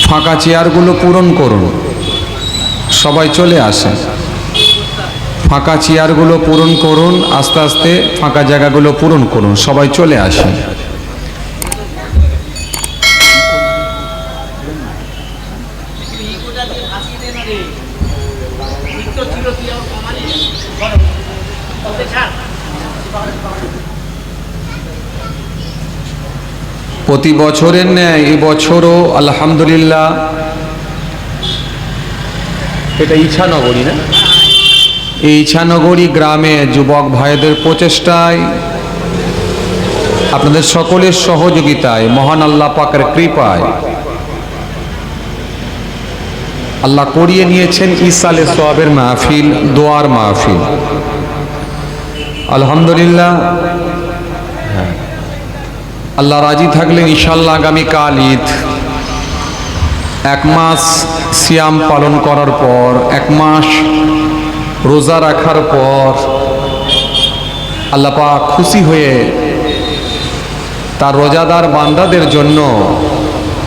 ফাঁকা চেয়ারগুলো পূরণ করুন, সবাই চলে আসে। ফাঁকা চেয়ারগুলো পূরণ করুন, আস্তে আস্তে ফাঁকা জায়গাগুলো পূরণ করুন, সবাই চলে আসে। প্রতি বছরের ন্যায় এবছরও আলহামদুলিল্লাহ, এটা ইছানগরী না, এই ইছানগরী গ্রামে যুবক ভাইদের প্রচেষ্টায়, আপনাদের সকলের সহযোগিতায়, মহান আল্লাহ পাকের কৃপায় আল্লাহ করিয়ে নিয়েছেন ইসালে সোয়াবের মাহফিল, দোয়ার মাহফিল। আলহামদুলিল্লাহ, আল্লাহ রাজি থাকলে ইনশাআল্লাহ আগামীকাল ঈদ। এক মাস সিয়াম পালন করার পর, এক মাস রোজা রাখার পর আল্লাহ পাক খুশি হয়ে তার রোজাদার বান্দাদের জন্য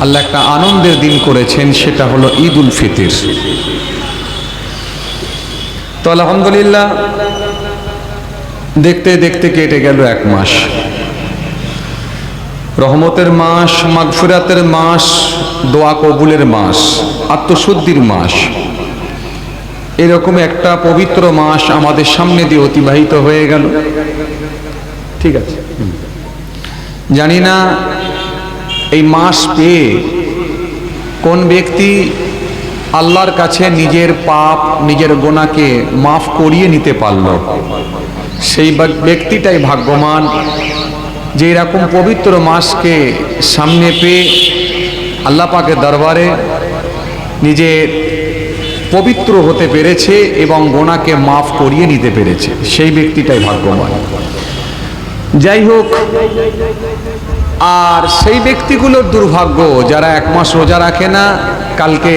আল্লাহ একটা আনন্দের দিন করেছেন, সেটা হলো ঈদ উল ফিতর। তো আলহামদুলিল্লাহ, দেখতে দেখতে কেটে গেল এক মাস। রহমতের মাস, মাগফিরাতের মাস, দোয়া কবুলের মাস, আত্মশুদ্ধির মাস, এরকম একটা পবিত্র মাস আমাদের সামনে দিয়ে অতিবাহিত হয়ে গেল। ঠিক আছে, জানি না এই মাস পেয়ে কোন ব্যক্তি আল্লাহর কাছে নিজের পাপ, নিজের গুনাহকে মাফ করিয়ে নিতে পারল। সেই ব্যক্তিটাই ভাগ্যবান যে এরকম পবিত্র মাসকে সামনে পেয়ে আল্লাহ পাকের দরবারে নিজের পবিত্র হতে পেরেছে এবং গুনাহকে মাফ করিয়ে নিতে পেরেছে, সেই ব্যক্তিটাই ভাগ্যবান। যাই হোক, আর সেই ব্যক্তিগুলোর দুর্ভাগ্য যারা এক মাস রোজা রাখে না, কালকে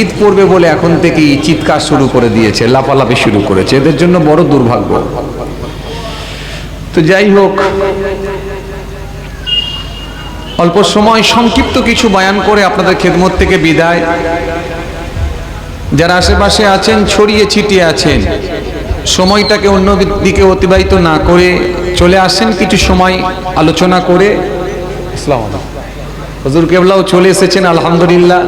ঈদ পড়বে বলে এখন থেকেই চিৎকার শুরু করে দিয়েছে, লাফালাফি শুরু করেছে, এদের জন্য বড় দুর্ভাগ্য। তো যাই হোক, অল্প সময় সংক্ষিপ্ত কিছু বয়ান করে আপনাদের খেদমত থেকে বিদায়। যারা আশেপাশে আছেন, ছড়িয়ে ছিটিয়ে আছেন, সময়টাকে অন্য দিকে অতিবাহিত না করে চলে আসেন, কিছু সময় আলোচনা করে। আসসালামু আলাইকুম। হুজুর কেবলাও চলে এসেছেন আলহামদুলিল্লাহ।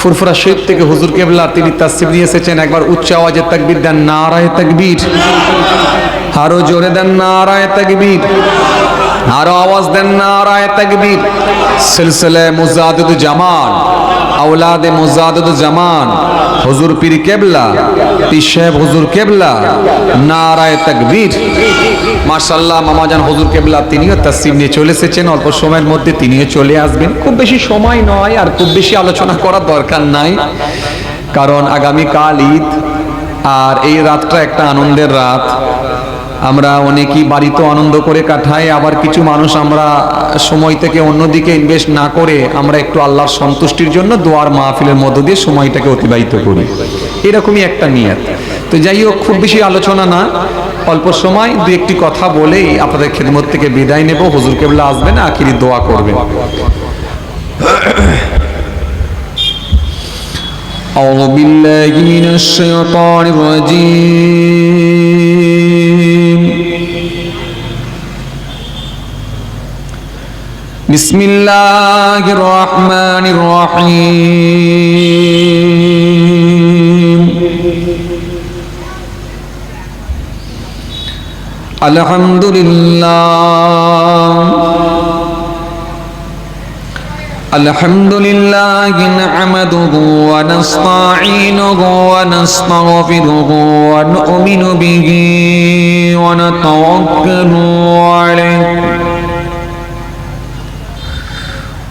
ফুরফুরা শরীফ থেকে হুজুর কেবলা তিনি তাসরিফ নিয়ে এসেছেন। একবার উচ্চ আওয়াজে তাকবীর দেন, নারায়ে তাকবীর। আরো জোরে দেন, নারায়ে তাকবীর। আরো আওয়াজ দেন, নারায়ে তাকবীর। সিলসিলা মুজাদ্দিদুল জামান, আওলাদে মুজাদ্দিদুল জামান, হুজুর পীর কেবলা, পীর সাহেব হুজুর কেবলা, নারায়ে তাকবীর। মাশাআল্লাহ, মামাজান হুজুর কেবলা তিনিও তাসরিফ নিয়ে চলে এসেছেন। অল্প সময়ের মধ্যে তিনিও চলে আসবেন। খুব বেশি সময় নয়, আর খুব বেশি আলোচনা করার দরকার নাই, কারণ আগামীকাল ঈদ, আর এই রাতটা একটা আনন্দের রাত। আমরা অনেকেই বাড়িতে আনন্দ করে কাটাই, আবার কিছু মানুষ আমরা সময় থেকে অন্যদিকে ইনভেস্ট না করে আমরা একটু আল্লাহর সন্তুষ্টির জন্য দোয়ার মাহফিলের মধ্য দিয়ে সময়টাকে অতিবাহিত করি, এরকমই একটা নিয়ত। তো যাই হোক, খুব বেশি আলোচনা না, অল্প সময় দু একটি কথা বলেই আপনাদের খেদমত থেকে বিদায় নেব। হুজুর কেবলা আসবেন, আখিরি দোয়া করবেন। আউযু বিল্লাহি মিনাশ শাইতানির রাজীম। বিসমিল্লাহির রহমানির রহিম। আলহামদুলিল্লাহ, আলহামদুলিল্লাহি নাহমাদুহু ওয়া নাস্তাঈনুহু ওয়া নাস্তাগফিরুহু ওয়া নু'মিনু বিহি ওয়া নাতাওয়াক্কালু আলাইহি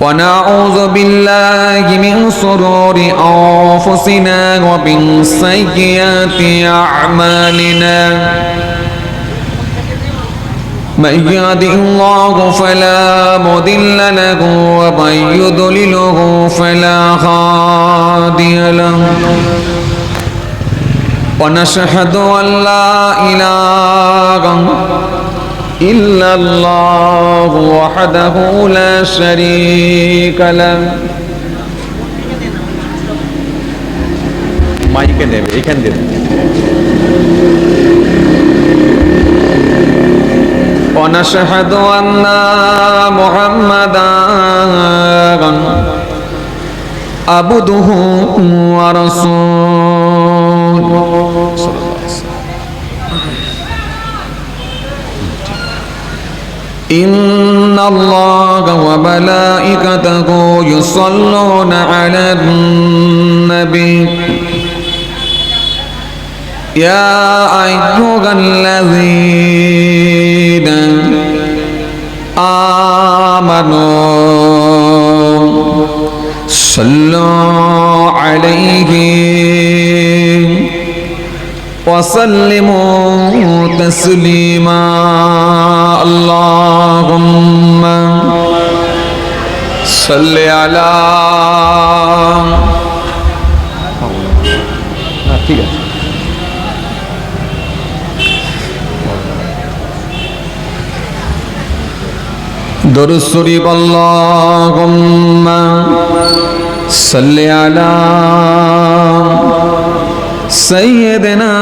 ওয়া নাউযু বিল্লাহি মিন শুরুরি আনফুসিনা ওয়া মিন সাইয়্যাতি আ'মালিনা। من يهده الله فلا مضل له ومن يضلله فلا هادي له ونشهد أن لا إله إلا الله وحده لا شريك له মাইকে নেবে, এখান দিয়ে ونشهد أن محمدا عبده ورسوله إن الله وملائكته يصلون على النبي يا أيها الذين آمنوا صلوا عليه وسلموا تسليما اللهم صل على ঠিক আছে দরুদ শরীফ আল্লাহুম্মা সাল্লি আলা সাইয়্যিদিনা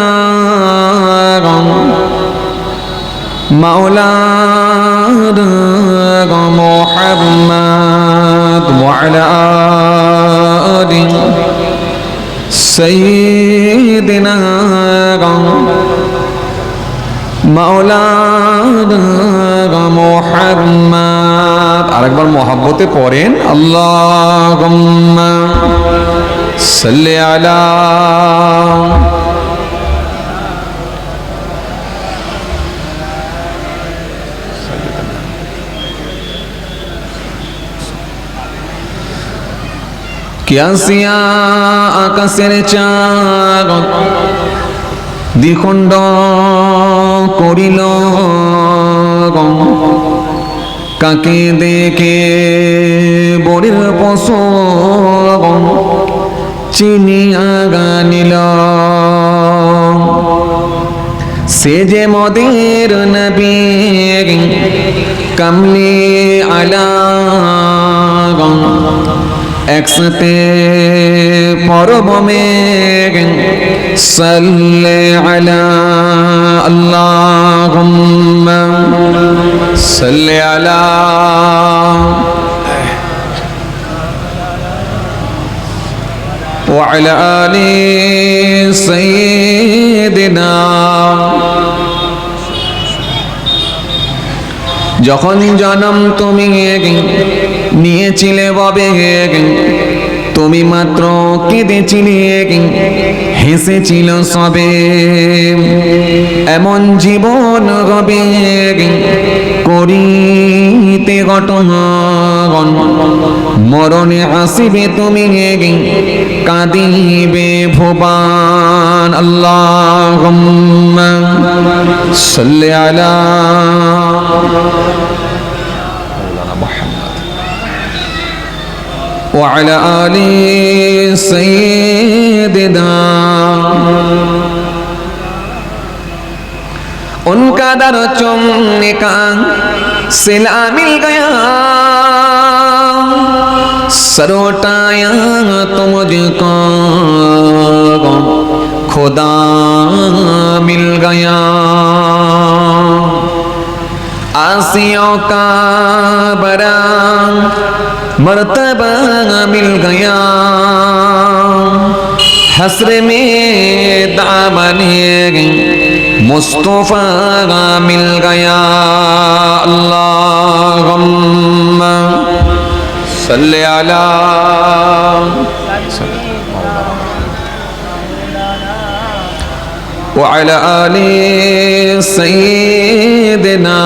মাওলানা মুহাম্মদ ওয়া আলা আলি সাইয়্যিদিনা মাওলানা মুহাম্মদ। আরেকবার মহব্বতে পড়েন আল্লাহুম্মা সাল্লি আলা কিয়াসিয়া আকাশের চাঁদ দ্বিখণ্ড করিল কাকে দেখে বড়ির পশম চিনিয়া গানিল সে যে মদের নবী কামলি আলা একসাথে পরবমে সাল্লি আলা আল্লাহুম্মা সাল্লি আলা ওয়া আলা আলি সাইয়্যিদিনা। যখন জন্ম তুমি নিয়েছিলে ববে তুমি মাত্র কেঁদেছিলে হেসেছিল সবে এমন জীবন হবে করিতে গঠন মরণে হাসিবে তুমি কাঁদিবে ভুবান আল্লাহুম্মা সাল্লি আলা وعلى آل سيدنا उनका दर चुमने का सिला मिल गया सरोटाया तो मुझको खुदा मिल गया आसियों का बड़ा मर्तबा मिल गया हस्र में दामने मुस्तफा मिल गया अल्लाहुम्मा सल्ली अला व अला आलि सय्यिदिना।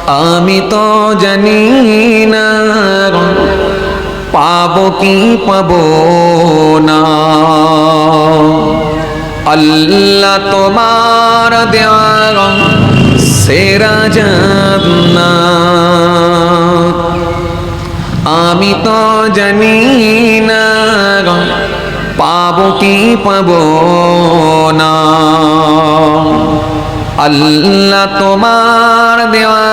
আমি তো জানি না পাবো কি পাবো না আল্লাহ তোমার দেওয়া সেরা জান্নাত। আমি তো জানি না পাবো কি পাবো না আল্লাহ তোমার দেওয়া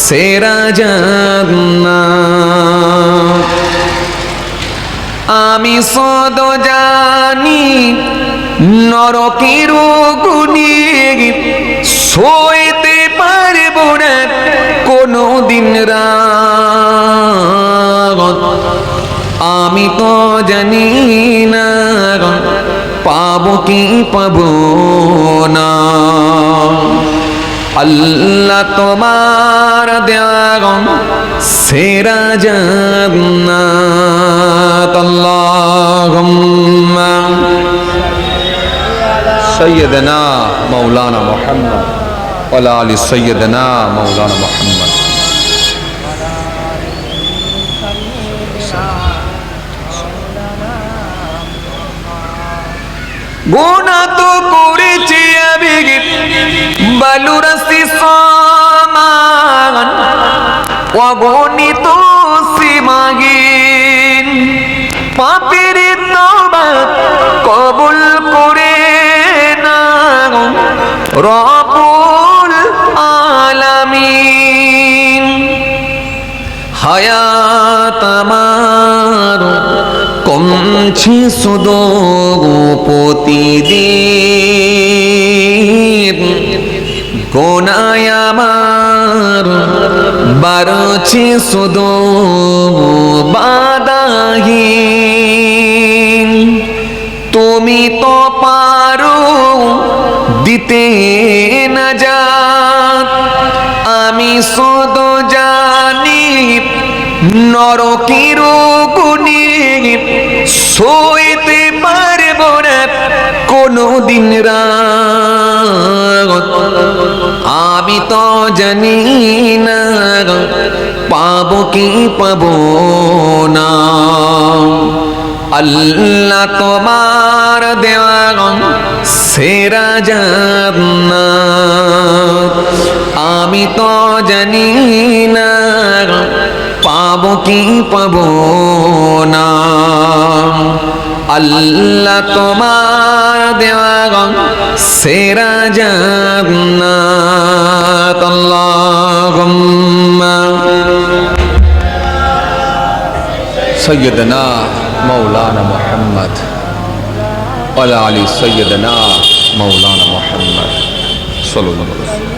সেরা জান্নাত। আমি সদ জানি নরকের গুণে সইতে পারব না কোনদিন রাত। আমি তো জানি না পাবো কি পাবো না। আল্লাহ তোমার দেওয়া সেরা জান্নাত। আল্লাহুম্মা সাইয়্যিদানা মাওলানা মুহাম্মদ ওয়া আলা আলি সাইয়্যিদানা মাওলানা মুহাম্মদ। গুনাহ তো করেছি আমি বালুরাশি সমান, অগণিত সীমাহীন পাপের তওবা কবুল করে না রব্বুল আলামিন। হায়াত আমার কমছে শুধু প্রতিদিন, গুনাহ আমার বাড়ছে শুধু বাধাহীন। তুমি তো পারো দিতে নাজাত, আমি শুধু জানি নরকের গুণে সইতে পারব না কোনদিন রাত। আমি তো জানি না পাবো কি পাবো না। আল্লাহ তোমার দেওয়া সেরা জান্নাত। আমি তো জানি না পাবো কি পাবো না। আল্লাহ তোমার দেওয়া সেরা জান্নাত। আল্লাহুম্মা সাইয়্যিদানা মাওলানা মুহাম্মদ ওয়া আলা আলি সাইয়্যিদানা মাওলানা মুহাম্মদ সাল্লাল্লাহু আলাইহি ওয়াসাল্লাম।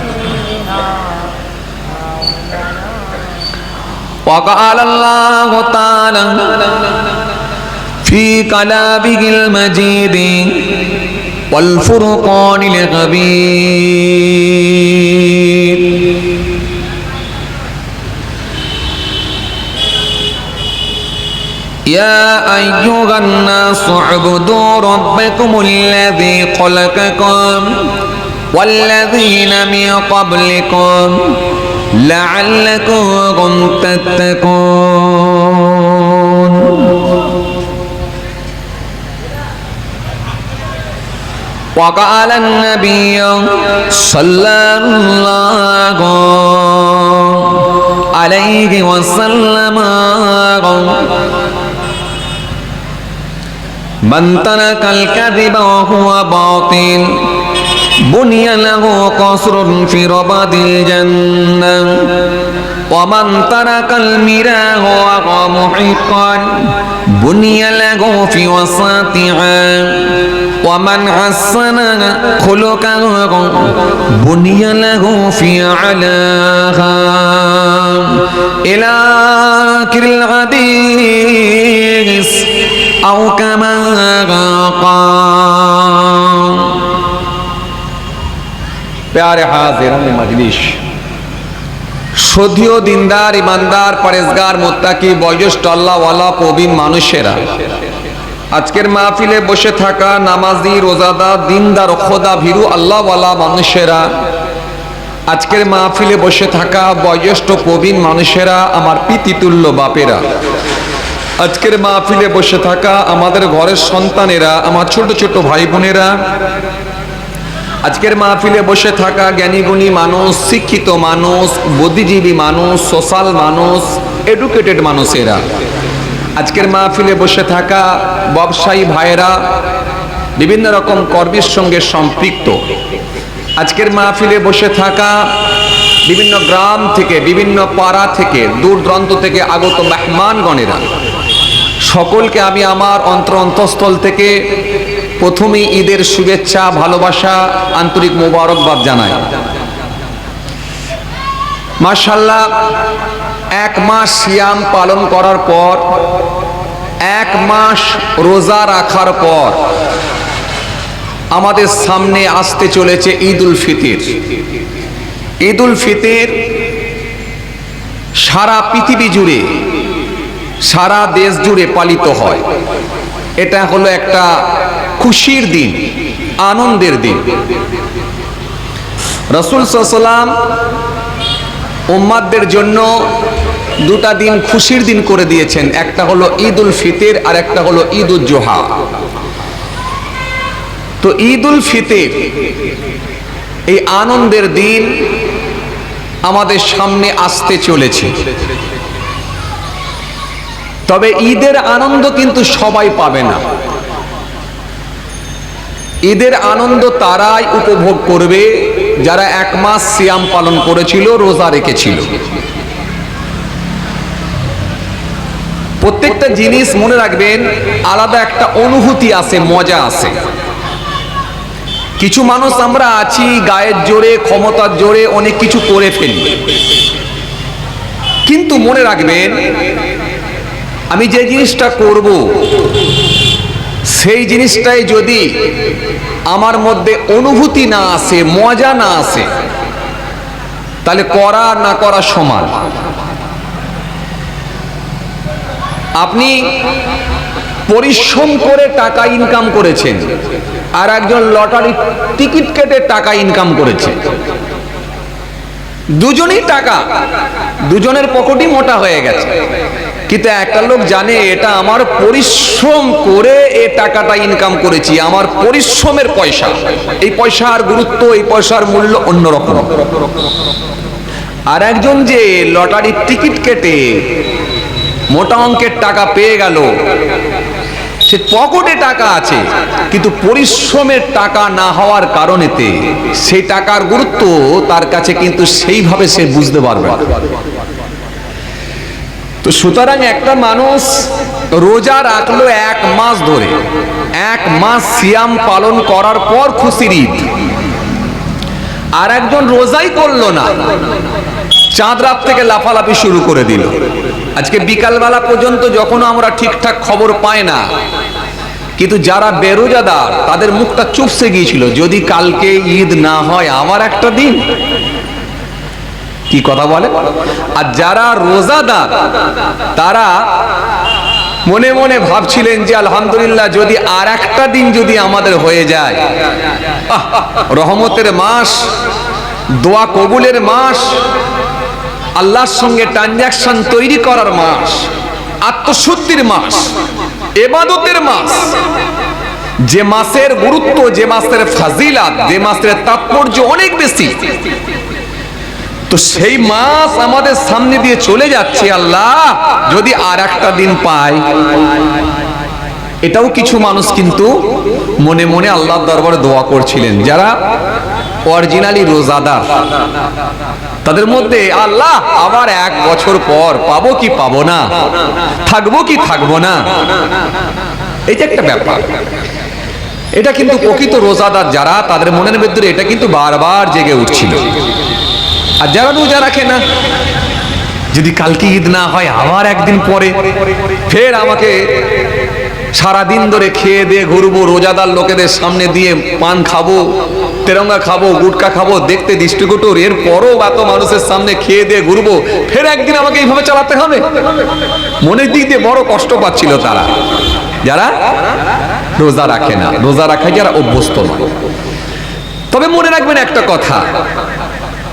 وقال الله تعالى في كلامه المجيد والفرقان الحميد يا أيها الناس اعبدوا ربكم الذي خلقكم والذين من قبلكم لعلكم تتقون وقال النبي صلى الله عليه وسلم من ترك الكذب وهو باطل بني له قصر في رباط الجنة ومن ترك المراء وهو محقا بني له في وسطها ومن حسن خلقه بني له في علاها إلى آخر الحديث أو كما قال। प्यारे हाज़िरान मजलिस, সদীয় দিনদার ইমানদার পরেজগার মুত্তাকি বয়োজ্যেষ্ঠ আল্লাহওয়ালা প্রবীণ মানুষেরা, আজকের মাহফিলে বসে থাকা নামাজি রোজাদার দিনদার খোদা ভীরু আল্লাহওয়ালা মানুষেরা, আজকের মাহফিলে বসে থাকা বয়োজ্যেষ্ঠ প্রবীণ মানুষেরা, আমার পিতৃতুল্য বাপেরা, আজকের মাহফিলে বসে থাকা আমাদের ঘরের সন্তানেরা, আমার ছোট ছোট ভাই বোনেরা, আজকের মাহফিলে বসে থাকা জ্ঞানীগুণী মানুষ, শিক্ষিত মানুষ, বুদ্ধিজীবী মানুষ, সোশ্যাল মানুষ, এডুকেটেড মানুষেরা, আজকের মাহফিলে বসে থাকা ব্যবসায়ী ভাইয়েরা, বিভিন্ন রকম কর্মের সঙ্গে সম্পৃক্ত, আজকের মাহফিলে বসে থাকা বিভিন্ন গ্রাম থেকে, বিভিন্ন পাড়া থেকে, দূর দূরান্ত থেকে আগত মেহমানগণেরা, সকলকে আমি আমার অন্তঃস্থল থেকে প্রথমেই ঈদের শুভেচ্ছা, ভালোবাসা, আন্তরিক মোবারকবাদ জানাই। মাশাআল্লাহ, এক মাস সিয়াম পালন করার পর, এক মাস রোজা রাখার পর আমাদের সামনে আসতে চলেছে ঈদ উল ফিতর। ঈদ উল ফিতর সারা পৃথিবী জুড়ে, সারা দেশ জুড়ে পালিত হয়। এটা হলো একটা খুশির দিন, আনন্দের দিন। রাসূল সাল্লাল্লাহু আলাইহি ওয়াসাল্লাম উম্মাতদের জন্য দুটা দিন খুশির দিন করে দিয়েছেন, একটা হলো ঈদ উল ফিতর আর একটা হলো ঈদ উল জুহা। তো ঈদ উল ফিতর এই আনন্দের দিন আমাদের সামনে আসতে চলেছে। তবে ঈদের আনন্দ কিন্তু সবাই পাবে না। ঈদের আনন্দ তারাই উপভোগ করবে যারা এক মাস সিয়াম পালন করেছিল, রোজা রেখেছিল। প্রত্যেকটা জিনিস মনে রাখবেন, আলাদা একটা অনুভূতি আছে, মজা আছে। কিছু মানুষ আমরা আছি গায়ের জোরে, ক্ষমতার জোরে অনেক কিছু করে ফেলি, কিন্তু মনে রাখবেন আমি যে জিনিসটা করব সেই জিনিসটাই যদি আমার মধ্যে অনুভূতি না আসে, মজা না আসে, তাহলে করা না করা সমান। আপনি পরিশ্রম করে টাকা ইনকাম করেছেন, আর একজন লটারি টিকিট কেটে টাকা ইনকাম করেছে। দুজনই টাকা, দুজনের পকেটই মোটা হয়ে গেছে, কিন্তু একটা লোক জানে এটা আমার পরিশ্রম করে এ টাকাটা ইনকাম করেছি, আমার পরিশ্রমের পয়সা। এই পয়সার গুরুত্ব, এই পয়সার মূল্য অন্যরকম। আর একজন যে লটারির টিকিট কেটে মোটা অঙ্কের টাকা পেয়ে গেল, সে পকেটে টাকা আছে কিন্তু পরিশ্রমের টাকা না হওয়ার কারণেতে সেই টাকার গুরুত্ব তার কাছে কিন্তু সেইভাবে সে বুঝতে পারবে না। তো সুতরাং একটা মানুষ রোজা রাখলো এক মাস ধরে, এক মাস সিয়াম পালন করার পর খুশির ঈদ। আর একজন রোজাই করলো না, চাঁদ রাত থেকে লাফালাফি শুরু করে দিল। আজকে বিকালবেলা পর্যন্ত যখন আমরা ঠিকঠাক খবর পাই না, কিন্তু যারা বেরোজাদার তাদের মুখটা চুপসে গিয়েছিল, যদি কালকে ঈদ না হয় আমার একটা দিন। কি কথা বলে? আর যারা রোজাদার তারা মনে মনে ভাবছিলেন যে আলহামদুলিল্লাহ, যদি আর একটা দিন যদি আমাদের হয়ে যায়, রহমতের মাস, দোয়া কবুলের মাস, আল্লাহর সঙ্গে ট্রানজাকশন তৈরি করার মাস, আত্মশুদ্ধির মাস, ইবাদতের মাস, যে মাসের গুরুত্ব, যে মাসের ফাজিলাত, যে মাসের তাৎপর্য অনেক বেশি, তো সেই মাস আমাদের সামনে দিয়ে চলে যাচ্ছে। আল্লাহ যদি আর একটা দিন পাই। এটাও কিছু মানুষ কিন্তু মনে মনে আল্লাহর দরবারে দোয়া করছিলেন, যারা অরিজিনালি রোজাদার। তাদের মধ্যে আল্লাহ আবার এক বছর পর পাবো কি পাবো না, থাকবো কি থাকবো না, এই যে একটা ব্যাপার। এটা কিন্তু প্রকৃত রোজাদার যারা, তাদের মনের ভেতরে এটা কিন্তু বারবার জেগে উঠছিল। আর যারা রোজা রাখে না, যদি কালকে ঈদ না হয় আবার একদিন পরে ফের আমাকে সারাদিন ধরে খেয়ে দিয়ে ঘুরবো, রোজাদার লোকেদের সামনে দিয়ে পান খাবো, তেরঙ্গা খাবো, গুটকা খাবো, দেখতে দৃষ্টিকটুর, এর পরও এত মানুষের সামনে খেয়ে দিয়ে ঘুরবো, ফের একদিন আমাকে এইভাবে চালাতে হবে। মনের দিক দিয়ে বড় কষ্ট পাচ্ছিল তারা, যারা রোজা রাখে না, রোজা রাখায় যারা অভ্যস্ত নয়। তবে মনে রাখবেন একটা কথা,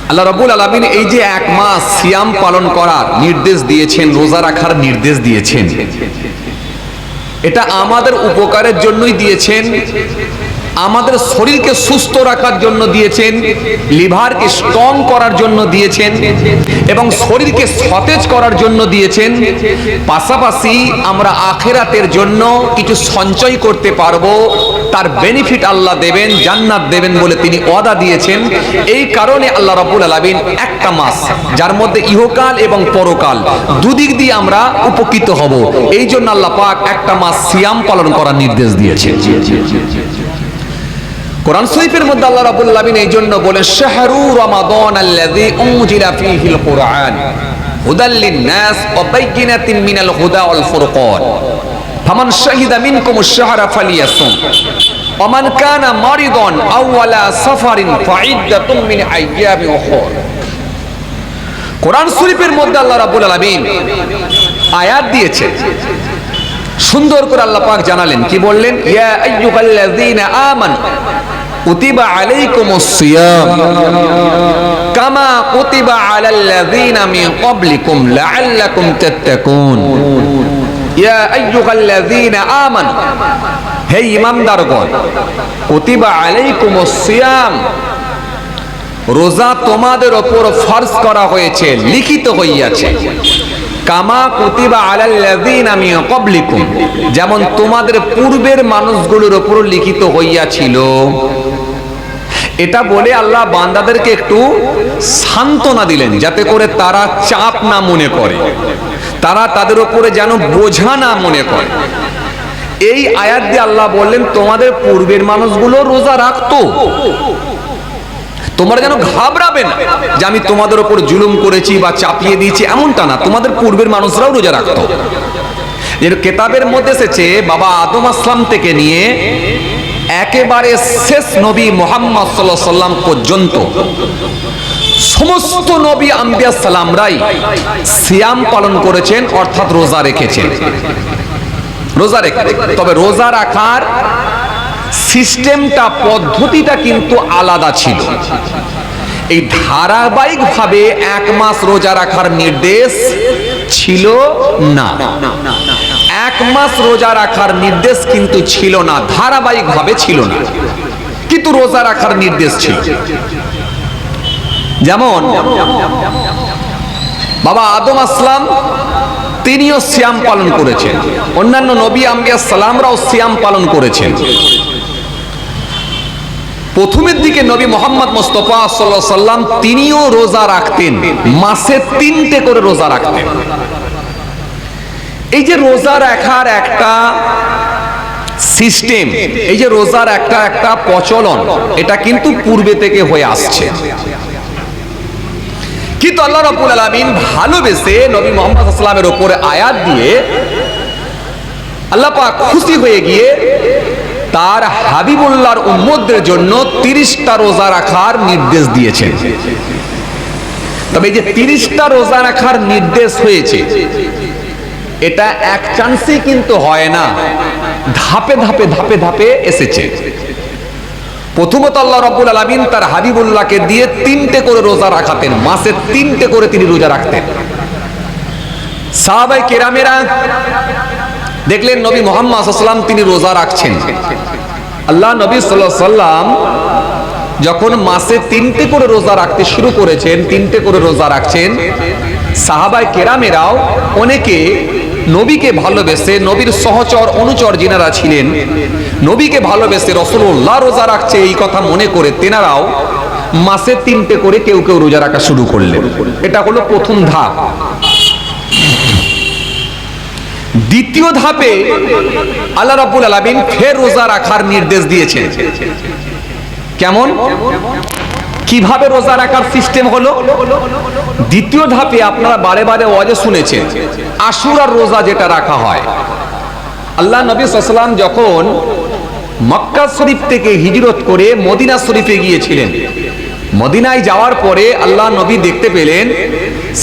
আল্লাহ রাব্বুল আলামিন এই যে এক মাস সিয়াম পালন করার নির্দেশ দিয়েছেন, রোজা রাখার নির্দেশ দিয়েছেন, এটা আমাদের উপকারের জন্যই দিয়েছেন। আমাদের শরীরকে সুস্থ রাখার জন্য দিয়েছেন, লিভারকে স্ট্রং করার জন্য দিয়েছেন এবং শরীরকে সতেজ করার জন্য দিয়েছেন। পাশাপাশি আমরা আখিরাতের জন্য কিছু সঞ্চয় করতে পারবো, তার বেনিফিট আল্লাহ দেবেন, জান্নাত দেবেন বলে তিনি ওয়াদা দিয়েছেন। এই কারণে আল্লাহ রাব্বুল আলামিন একটা মাস যার মধ্যে ইহকাল এবং পরকাল দুদিক দিয়ে আমরা উপকৃত হব, এই জন্য আল্লাহ পাক একটা মাস সিয়াম পালন করার নির্দেশ দিয়েছেন। কোরআন শরীফের মধ্যে আল্লাহ রাব্বুল আলামিন এই জন্য বলেন, শাহরু রমাদান আল্লাযী উনজিলা ফীহিল কুরআন হুদাল লিন-নাস ওয়া বাইয়িনাতিন মিনাল হুদা ওয়াল ফুরকান ফামান শাহিদা মিনকুমুশ শাহরা ফালিয়াসুম ওয়া মান কানা মারিদান আও আলা সাফারিন ফাইদ্দাতুম মিন আইয়ামিন উখর। কোরআন শরীফের মধ্যে আল্লাহ রাব্বুল আলামিন আয়াত দিয়েছেন, সুন্দর করে আল্লাহ পাক জানালেন, কি বললেন? ইয়া আইয়ুহাল্লাযীনা আমানু কুতিবা আলাইকুমুস সিয়াম কামা কুতিবা আলাল্লাযীনা মিন ক্বাবলিকুম লাআল্লাকুম তাত্তাকুন। ইয়া আইয়ুহাল্লাযীনা আমানু, হে ঈমানদারগণ, কুতিবা আলাইকুমুস সিয়াম, রোজা তোমাদের উপর ফরজ করা হয়েছে, লিখিত হইয়াছে। কামা কুতিবা আলাল্লাযীনা মিন ক্বাবলিকুম, যেমন তোমাদের পূর্বের মানুষগুলোর উপর লিখিত হইয়াছিল। এটা বলে আল্লাহ বান্দাদেরকে একটু সান্ত্বনা দিলেন, যাতে করে তারা চাপ না মনে করে, তারা তাদের উপরে যেন বোঝা না মনে করে। এই আয়াত দিয়ে আল্লাহ বললেন, তোমাদের পূর্বের মানুষগুলো রোজা রাখতো, তোমরা যেন ঘাবড়াবে না যে আমি তোমাদের উপর জুলুম করেছি বা চাপিয়ে দিয়েছি, এমনটা না। তোমাদের পূর্বের মানুষরাও রোজা রাখতো। এর কেতাবের মধ্যে এসেছে, বাবা আদম আসলাম থেকে নিয়ে একেবারে শেষ নবী মুহাম্মদ সাল্লাল্লাহু আলাইহি সাল্লাম পর্যন্ত সমস্ত নবী আম্বিয়া সালামরাই সিয়াম পালন করেছেন, অর্থাৎ রোজা রেখেছেন। রোজা রেখেছেন, তবে রোজা রাখার সিস্টেমটা, পদ্ধতিটা কিন্তু আলাদা ছিল। এই ধারাবাহিকভাবে এক মাস রোজা রাখার নির্দেশ ছিল না। এক মাস রোজা রাখার নির্দেশ কিন্তু ছিল না, ধারাবাহিকভাবে ছিল না, কিন্তু রোজা রাখার নির্দেশ ছিল। যেমন বাবা আদম আসলাম, তিনিও সিয়াম পালন করেছেন, অন্যান্য নবী আম্বিয়া সালামরাও সিয়াম পালন করেছেন। প্রথমের দিকে নবী মোহাম্মদ মুস্তাফা সাল্লাল্লাহু আলাইহি সাল্লাম তিনিও রোজা রাখতেন, মাসে 3টে করে রোজা রাখতেন। এই যে রোজা রাখার একটা সিস্টেম, এই যে রোজার একটা প্রচলন, এটা কিন্তু পূর্বে থেকে হয়ে আসছে। কিন্তু আল্লাহ রাব্বুল আলামিন ভালোবেসে নবী মুহাম্মদ সাল্লাল্লাহু আলাইহি ওয়াসাল্লামের উপরে আয়াত দিয়ে আল্লাহ পাক খুশি হয়ে গিয়ে তার হাবিবুল্লাহর উম্মতদের জন্য 30টা রোজা রাখার নির্দেশ দিয়েছেন। তবে এই যে 30টা রোজা রাখার নির্দেশ হয়েছে, এটা এক চান্সে কিন্তু হয় না, ধাপে ধাপে ধাপে ধাপে এসেছে। প্রথমত আল্লাহ রাব্বুল আলামিন তার হাবিবুল্লাহকে দিয়ে 3টে করে রোজা রাখাতেন, মাসে 3টে করে তিনি রোজা রাখতেন। সাহাবায়ে কেরামেরা দেখলেন নবী মুহাম্মদ সাল্লাল্লাহু আলাইহি ওয়াসাল্লাম তিনি রোজা রাখছেন। আল্লাহ নবী সাল্লাল্লাহু আলাইহি ওয়াসাল্লাম যখন মাসে 3টে করে রোজা রাখতে শুরু করেছেন, 3টে করে রোজা রাখছেন, সাহাবায়ে কেরামেরাও অনেকে নবীকে ভালোবেসে, নবীর সহচর অনুচর যিনারা ছিলেন, নবীকে ভালোবেসে রাসূলুল্লাহ রোজা রাখছে এই কথা মনে করে তেনারাও মাসে 3টে করে কেউ কেউ রোজা রাখা শুরু করলেন। এটা হলো প্রথম ধাপ। দ্বিতীয় ধাপে আল্লাহ রাব্বুল আলামিন ফের রোজা রাখার নির্দেশ দিয়েছেন। কেমন, কিভাবে রোজা রাখার সিস্টেম হলো? দ্বিতীয় ধাপে আপনারা বারে বারে ওয়াজে শুনেছেন, আশুরার রোজা যেটা রাখা হয়। আল্লাহ নবী সাল্লাল্লাহু আলাইহি ওয়াসাল্লাম যখন মক্কা শরীফ থেকে হিজরত করে মদিনা শরীফে গিয়েছিলেন, মদিনায় যাওয়ার পরে আল্লাহ নবী দেখতে পেলেন,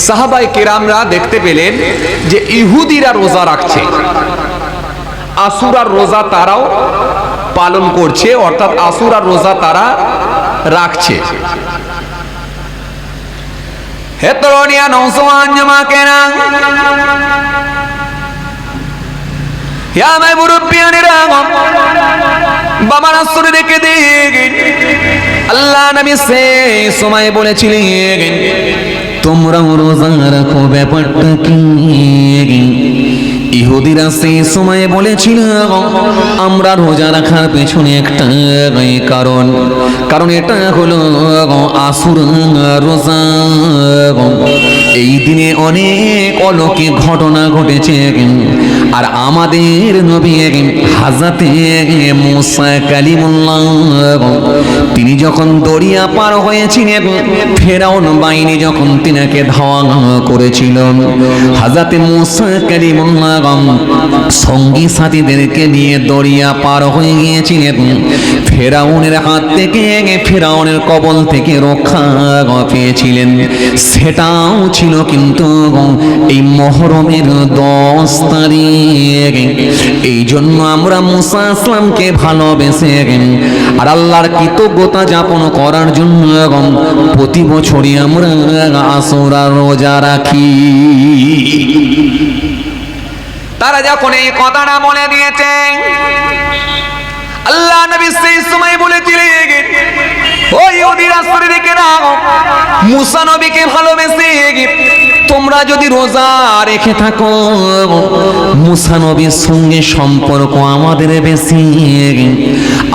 সাহাবায়ে কেরামরা দেখতে পেলেন যে ইহুদিরা রোজা রাখছে, আশুরার রোজা তারাও পালন করছে, অর্থাৎ আশুরার রোজা তারা রাখছে। হে তরুণিয়া নওজওয়ান জামাকেরা, ইয়া মাই মুরব্বিয়ানেরা বাবা রাসূল রেখে দিন আল্লাহ নবী সেই সময় বলেছিলেন তোমরা রোজা রাখো ব্যাপারটা কি ইহুদিরা সেই সময় বলেছিল আমরা রোজা রাখার পেছনে একটা কারণ এটা হলো আশুরা রোজা এই দিনে অনেক অলৌকিক ঘটনা ঘটেছে আর আমাদের নবী হযরতে মুসা কালিমুল্লাহ তিনি যখন দরিয়া পার হয়েছিলেন ফেরাউন বাহিনী যখন তিনাকে ধাওয়া করেছিল হযরতে মুসা কালিমুল্লাহ সঙ্গী সাথীদেরকে নিয়ে দরিয়া পার হয়ে গিয়েছিলেন ফেরাউনের হাত থেকে ফেরাউনের কবল থেকে রক্ষা পেয়েছিলেন সেটাও ছিল কিন্তু এই মুহররমের 10 তারিখ এই জন্য আমরা মুসা আসলামকে ভালোবেসে আর আল্লাহর কৃতজ্ঞতা যাপন করার জন্য প্রতি বছরই আমরা আশুরা রোজা রাখি তারা যখন এই কথাটা বলে দিয়েছে আল্লাহ নবী সেই সময় বলেছিলেন ওই ইহুদিরা শরীরকে নাও মুসা নবীকে ভালোবেসে তোমরা যদি রোজা রেখে থাকো মুসা নবীর সঙ্গে সম্পর্ক আমাদের বেশি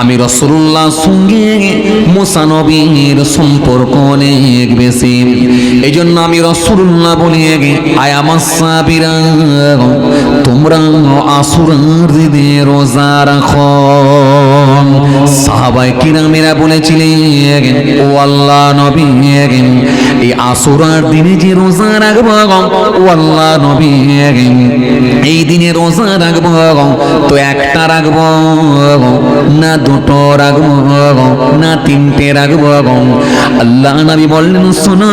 আমি রাসূলুল্লাহর সঙ্গে মুসা নবীর সম্পর্ক অনেক বেশি এই জন্য আমি রাসূলুল্লাহ বলি আয় আমার সাহাবীরা তোমরা আশুরার দিনে রোজা রাখো সাহাবায়ে কিরামেরা বলেছিলেন ও আল্লাহ নবী এই আশুরার দিনে যে রোজা রাখবো ও আল্লাহ নবী এই দিনে রোজা রাখবো তো একটা রাখবো না দুটো রাখবো না তিনটে রাখবো আল্লাহ নবী বললেন শোনো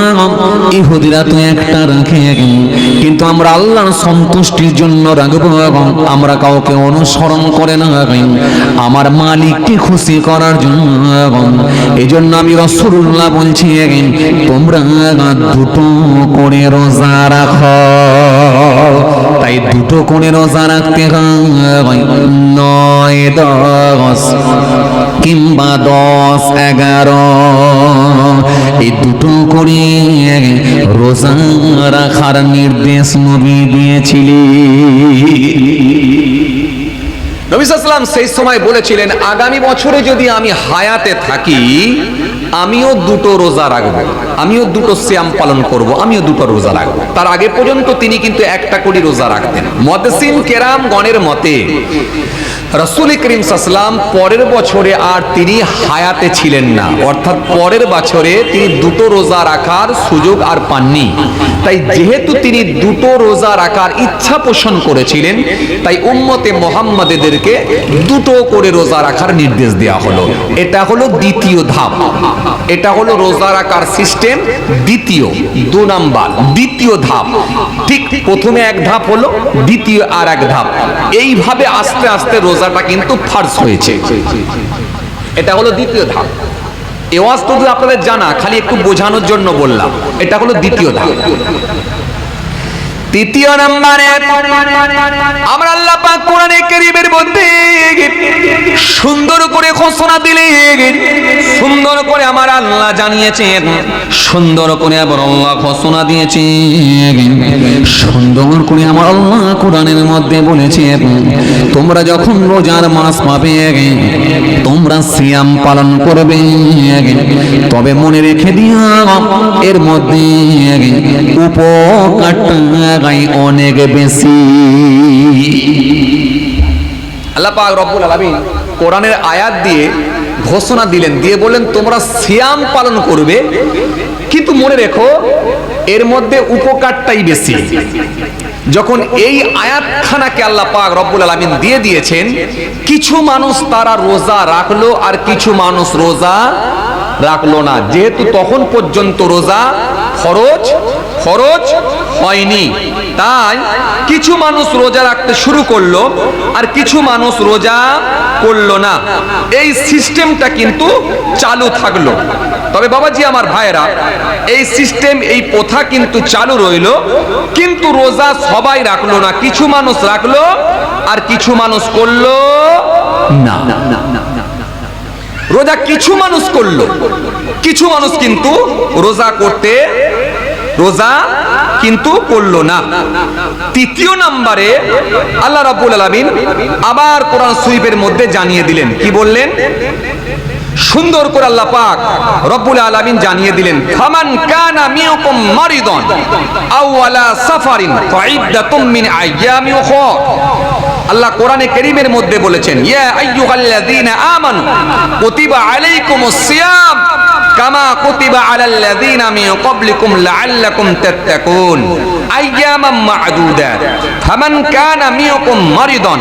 ইহুদিরা তো একটা রাখে কিন্তু আমরা আল্লাহর সন্তুষ্টির জন্য রাখবো আমরা কাউকে অনুসরণ করে না আমার মালিককে খুশি করার জন্য এই জন্য আমি রাসূলুল্লাহ বলছি তোমরা দুটো করে রোজা রাখো তাই দুটো করে রোজা রাখতে হয় 9, 10 কিংবা 10, 11 এই দুটো করে রোজা রাখার নির্দেশ নবী দিয়েছিলেন নবী সাল্লাল্লাহু আলাইহি ওয়াসাল্লাম সেই সময় বলেছিলেন আগামী বছরে যদি আমি হায়াতে থাকি আমিও দুটো রোজা রাখবো আমিও দুটো সিয়াম পালন করব আমিও দুটো রোজা রাখবো তার আগে পর্যন্ত তিনি কিন্তু একটা করে রোজা রাখতেন মুহাদ্দিসিন কেরাম গণের মতে রাসূল করিম সাল্লাল্লাহু আলাইহি ওয়াসাল্লাম পরের বছরে আর তিনি হায়াতে ছিলেন না অর্থাৎ পরের বছরে তিনি দুটো রোজা রাখার সুযোগ আর পাননি তাই যেহেতু তিনি দুটো রোজা রাখার ইচ্ছা পোষণ করেছিলেন তাই উম্মতে মুহাম্মাদীদেরকে দুটো করে রোজা রাখার নির্দেশ দেওয়া হলো এটা হলো দ্বিতীয় ধাপ এটা হলো রোজা রাখার সিস্টেম দ্বিতীয় 2 নাম্বার দ্বিতীয় ধাপ ঠিক প্রথমে এক ধাপ হলো দ্বিতীয় আর এক ধাপ এইভাবে আস্তে আস্তে রোজাটা কিন্তু ফার্জ হয়েছে এটা হলো দ্বিতীয় ধাপ এই ওয়াজ তো আপনাদের জানা খালি একটু বোঝানোর জন্য বললাম এটা হলো দ্বিতীয় ধাপ তৃতীয় নম্বরে আমরা আল্লাহ পাক কোরআনে কারীমের মধ্যে সুন্দর করে ঘোষণা দিলেন সুন্দর করে আমার আল্লাহ জানিয়েছেন সুন্দর করে আবার আল্লাহ ঘোষণা দিয়েছেন সুন্দর করে আমার আল্লাহ কোরআনের মধ্যে বলেছেন তোমরা যখন রোজার মাস পাবে তোমরা সিয়াম পালন করবে তবে মনে রেখে দিও এর মধ্যে উপকারটা অনেক বেশি আল্লাহ পাক রব্বুল আলামিন কোরআনের আয়াত দিয়ে ঘোষণা দিলেন দিয়ে বললেন তোমরা সিয়াম পালন করবে কিন্তু মনে রেখো এর মধ্যে উপকারটাই বেশি যখন এই আয়াতখানাকে আল্লাহ পাক রব্বুল আলামিন দিয়ে দিয়েছেন কিছু মানুষ তারা রোজা রাখলো আর কিছু মানুষ রোজা রাখলো না যেহেতু তখন পর্যন্ত রোজা ফরজ হয়নি তাই কিছু মানুষ রোজা রাখতে শুরু করলো আর কিছু মানুষ রোজা করলো না এই সিস্টেমটা কিন্তু চালু থাকলো তবে বাবাজি আমার ভাইরা এই সিস্টেম এই প্রথা কিন্তু চালু রইলো কিন্তু রোজা সবাই রাখলো না কিছু মানুষ রাখলো আর কিছু মানুষ করলো না। রোজা কিছু মানুষ করলো, কিছু মানুষ কিন্তু রোজা কিন্তু করলো না। তৃতীয় নম্বরে আল্লাহ রাব্বুল আলামিন আবার কোরআন শরীফের মধ্যে জানিয়ে দিলেন, কি বললেন? সুন্দর করে আল্লাহ পাক রব্বুল আলামিন জানিয়ে দিলেন, ফামান কানা মিনকুম মারিদান আও আলা সাফারিন ফাইদ্দাতুম মিন আইয়ামিন উখরা। আল্লাহ কোরআনে কারীমের মধ্যে বলেছেন, ইয়া আইয়ুহাল্লাযীনা আমানু কুতিবা আলাইকুমুস সিয়াম কামা কুতিবা আলাল্লাযীনা মিন ক্বাবলিকুম লাআল্লাকুম তাত্তাকুন আইয়ামান মা'দুদাত ফামান কানা মিনকুম মারিদান